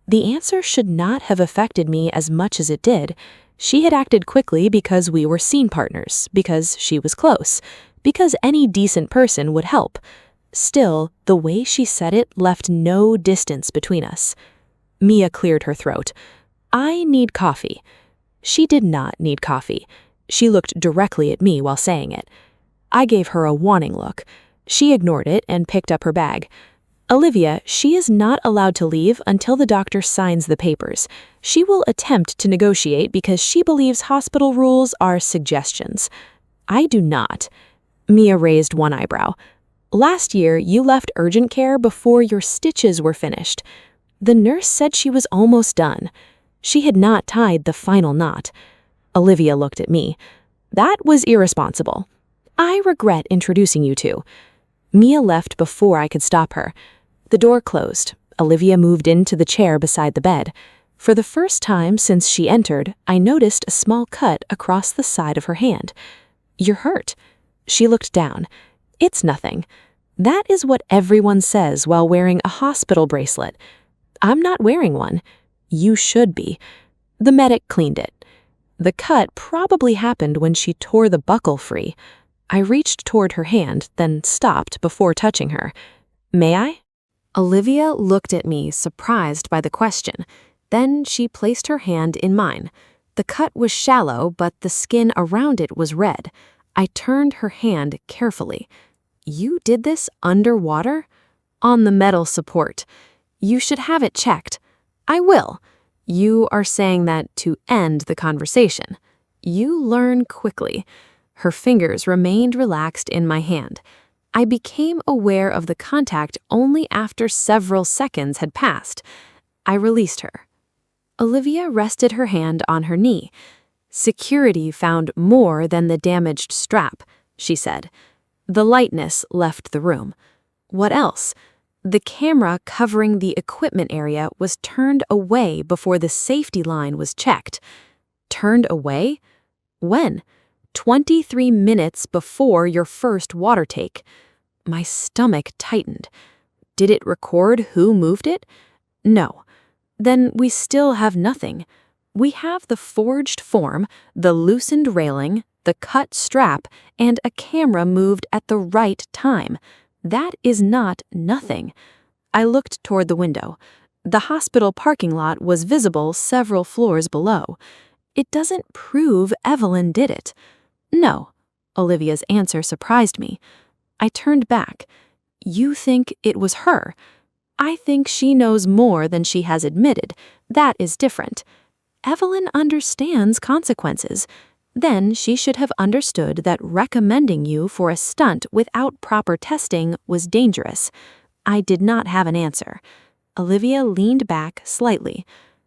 Speaker 3: The answer should not have affected me as much as it did. She had acted quickly because we were scene partners, because she was close, because any decent person would help. Still, the way she said it left no distance between us. Mia cleared her throat. I need coffee. She did not need coffee. She looked directly at me while saying it. I gave her a warning look. She ignored it and picked up her bag. Olivia, she is not allowed to leave until the doctor signs the papers. She will attempt to negotiate because she believes hospital rules are suggestions. I do not. Mia raised one eyebrow. Last year, you left urgent care before your stitches were finished. The nurse said she was almost done. She had not tied the final knot. Olivia looked at me. That was irresponsible. I regret introducing you two. Mia left before I could stop her. The door closed. Olivia moved into the chair beside the bed. For the first time since she entered, I noticed a small cut across the side of her hand. You're hurt. She looked down. It's nothing. That is what everyone says while wearing a hospital bracelet. I'm not wearing one. You should be. The medic cleaned it. The cut probably happened when she tore the buckle free. I reached toward her hand, then stopped before touching her. May I?
Speaker 1: Olivia looked at me, surprised by the question. Then she placed her hand in mine. The cut was shallow, but the skin around it was red. I turned her hand carefully. You did this underwater? On the metal support. You should have it checked. I will. You are saying that to end the conversation. You learn quickly. Her fingers remained relaxed in my hand. I became aware of the contact only after several seconds had passed. I released her. Olivia rested her hand on her knee. Security found more than the damaged strap, she said. The lightness left the room. What else? The camera covering the equipment area was turned away before the safety line was checked. Turned away? When? 23 minutes before your first water take. My stomach tightened. Did it record who moved it? No. Then we still have nothing. We have the forged form, the loosened railing, the cut strap, and a camera moved at the right time. That is not nothing. I looked toward the window. The hospital parking lot was visible several floors below. It doesn't prove Evelyn did it. No. Olivia's answer surprised me. I turned back. You think it was her. I think she knows more than she has admitted. That is different. Evelyn understands consequences. Then she should have understood that recommending you for a stunt without proper testing was dangerous. I did not have an answer. Olivia leaned back slightly.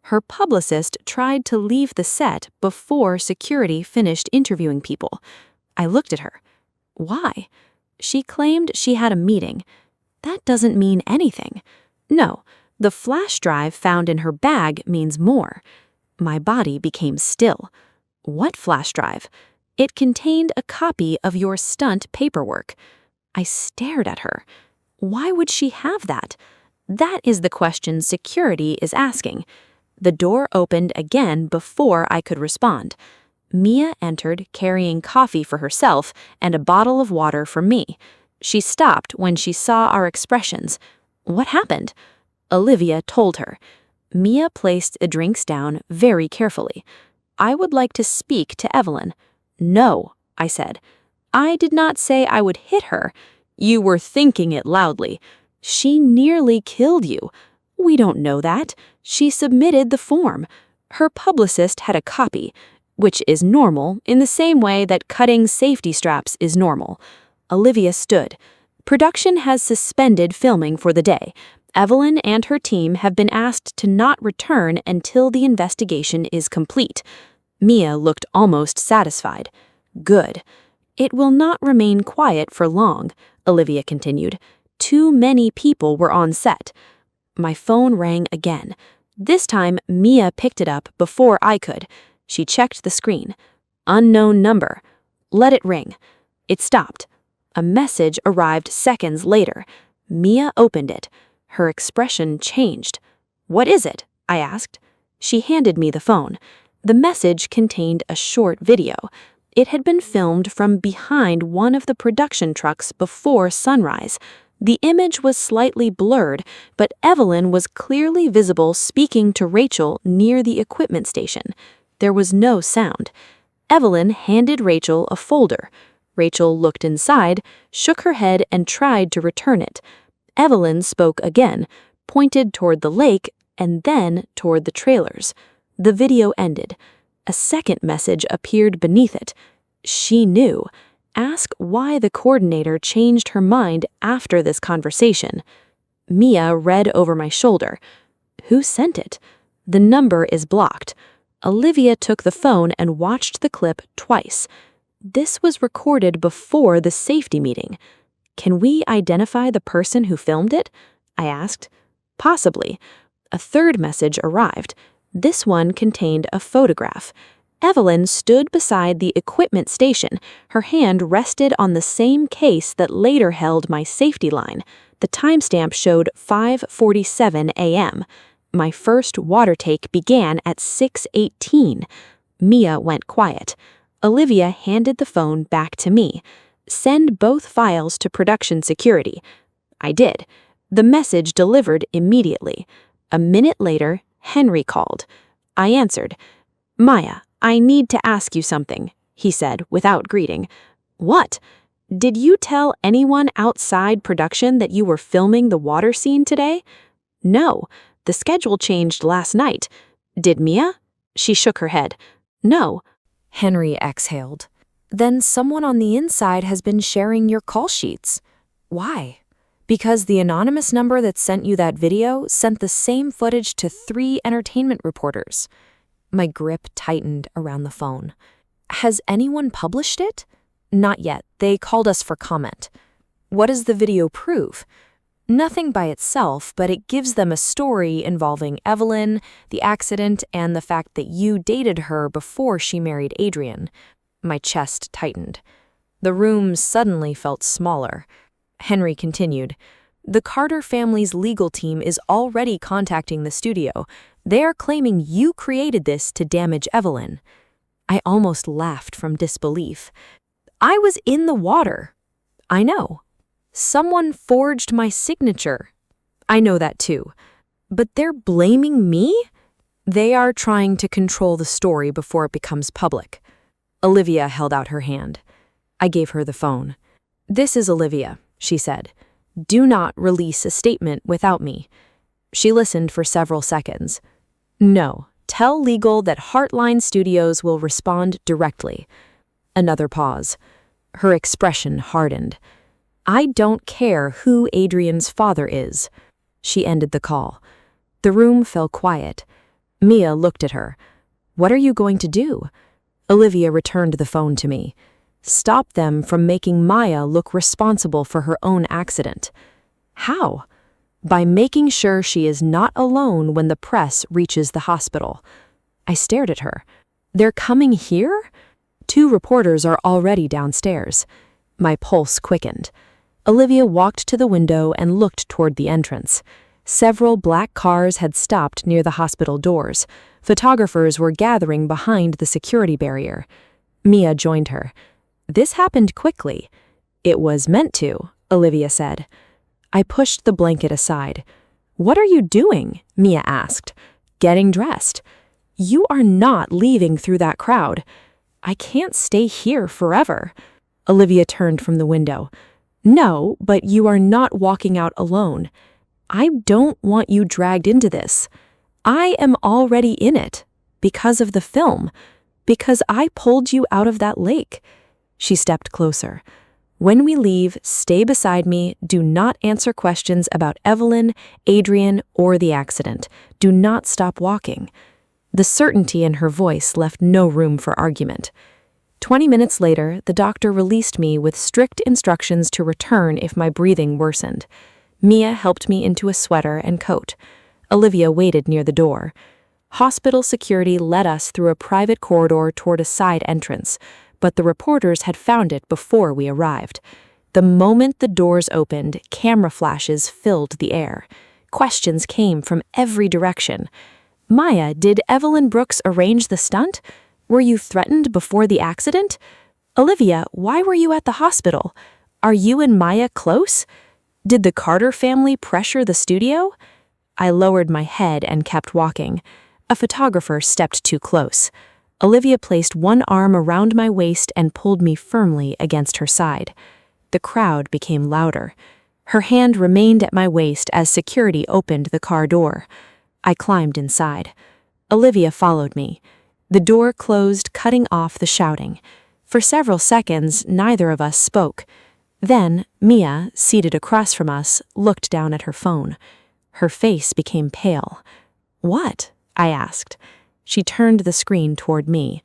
Speaker 1: Her publicist tried to leave the set before security finished interviewing people. I looked at her. Why? She claimed she had a meeting. That doesn't mean anything. No, the flash drive found in her bag means more. My body became still. What flash drive? It contained a copy of your stunt paperwork. I stared at her. Why would she have that? That is the question security is asking. The door opened again before I could respond. Mia entered carrying coffee for herself and a bottle of water for me. She stopped when she saw our expressions. What happened? Olivia told her. Mia placed the drinks down very carefully. I would like to speak to Evelyn. No, I said. I did not say I would hit her. You were thinking it loudly. She nearly killed you. We don't know that. She submitted the form. Her publicist had a copy, which is normal in the same way that cutting safety straps is normal. Olivia stood. Production has suspended filming for the day. Evelyn and her team have been asked to not return until the investigation is complete. Mia looked almost satisfied. Good. It will not remain quiet for long, Olivia continued. Too many people were on set. My phone rang again. This time, Mia picked it up before I could. She checked the screen. Unknown number. Let it ring. It stopped. A message arrived seconds later. Mia opened it. Her expression changed. "What is it?" I asked. She handed me the phone. The message contained a short video. It had been filmed from behind one of the production trucks before sunrise. The image was slightly blurred, but Evelyn was clearly visible speaking to Rachel near the equipment station. There was no sound. Evelyn handed Rachel a folder. Rachel looked inside, shook her head, and tried to return it. Evelyn spoke again, pointed toward the lake, and then toward the trailers. The video ended. A second message appeared beneath it. She knew. Ask why the coordinator changed her mind after this conversation. Mia read over my shoulder. Who sent it? The number is blocked. Olivia took the phone and watched the clip twice. This was recorded before the safety meeting. Can we identify the person who filmed it? I asked. Possibly. A third message arrived. This one contained a photograph. Evelyn stood beside the equipment station. Her hand rested on the same case that later held my safety line. The timestamp showed 5:47 a.m. My first water take began at 6:18. Mia went quiet. Olivia handed the phone back to me. Send both files to production security. I did. The message delivered immediately. A minute later, Henry called. I answered. Maya, I need to ask you something, he said without greeting. What? Did you tell anyone outside production that you were filming the water scene today? No, the schedule changed last night. Did Mia? She shook her head. No.
Speaker 2: Henry exhaled. Then someone on the inside has been sharing your call sheets. Why? Because the anonymous number that sent you that video sent the same footage to 3 entertainment reporters. My grip tightened around the phone. Has anyone published it? Not yet. They called us for comment. What does the video prove? Nothing by itself, but it gives them a story involving Evelyn, the accident, and the fact that you dated her before she married Adrian. My chest tightened. The room suddenly felt smaller. Henry continued. The Carter family's legal team is already contacting the studio. They are claiming you created this to damage Evelyn. I almost laughed from disbelief. I was in the water. I know. Someone forged my signature. I know that too. But they're blaming me? They are trying to control the story before it becomes public. Olivia held out her hand. I gave her the phone. This is Olivia, she said. Do not release a statement without me. She listened for several seconds. No, tell legal that Heartline Studios will respond directly. Another pause. Her expression hardened. I don't care who Adrian's father is. She ended the call. The room fell quiet. Mia looked at her. What are you going to do? Olivia returned the phone to me. Stop them from making Maya look responsible for her own accident. How? By making sure she is not alone when the press reaches the hospital. I stared at her. They're coming here? 2 reporters are already downstairs. My pulse quickened. Olivia walked to the window and looked toward the entrance. Several black cars had stopped near the hospital doors. Photographers were gathering behind the security barrier. Mia joined her. This happened quickly. It was meant to, Olivia said. I pushed the blanket aside. What are you doing? Mia asked. Getting dressed. You are not leaving through that crowd. I can't stay here forever. Olivia turned from the window. No, but you are not walking out alone. I don't want you dragged into this. I am already in it. Because of the film. Because I pulled you out of that lake. She stepped closer. When we leave, stay beside me. Do not answer questions about Evelyn, Adrian, or the accident. Do not stop walking. The certainty in her voice left no room for argument. 20 minutes later, the doctor released me with strict instructions to return if my breathing worsened. Mia helped me into a sweater and coat. Olivia waited near the door. Hospital security led us through a private corridor toward a side entrance.
Speaker 3: but the reporters had found it before we arrived. The moment the doors opened, camera flashes filled the air. Questions came from every direction. Maya, did Evelyn Brooks arrange the stunt? Were you threatened before the accident? Olivia, why were you at the hospital? Are you and Maya close? Did the Carter family pressure the studio? I lowered my head and kept walking. A photographer stepped too close. Olivia placed one arm around my waist and pulled me firmly against her side. The crowd became louder. Her hand remained at my waist as security opened the car door. I climbed inside. Olivia followed me. The door closed, cutting off the shouting. For several seconds, neither of us spoke. Then, Mia, seated across from us, looked down at her phone. Her face became pale. "What?" I asked. She turned the screen toward me.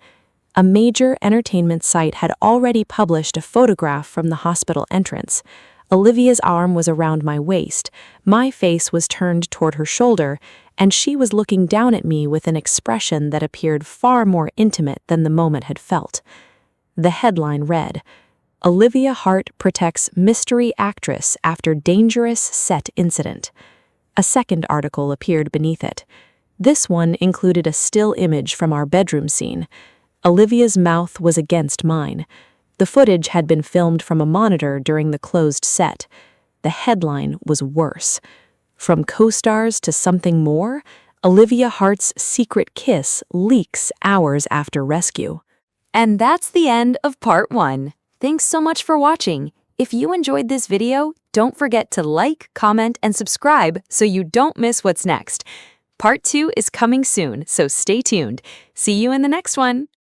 Speaker 3: A major entertainment site had already published a photograph from the hospital entrance. Olivia's arm was around my waist, my face was turned toward her shoulder, and she was looking down at me with an expression that appeared far more intimate than the moment had felt. The headline read, "Olivia Hart protects mystery actress after dangerous set incident." A second article appeared beneath it. This one included a still image from our bedroom scene. Olivia's mouth was against mine. The footage had been filmed from a monitor during the closed set. The headline was worse. From co-stars to something more, Olivia Hart's secret kiss leaks hours after rescue.
Speaker 1: And that's the end of part 1. Thanks so much for watching. If you enjoyed this video, don't forget to like, comment, and subscribe so you don't miss what's next. Part 2 is coming soon, so stay tuned. See you in the next one.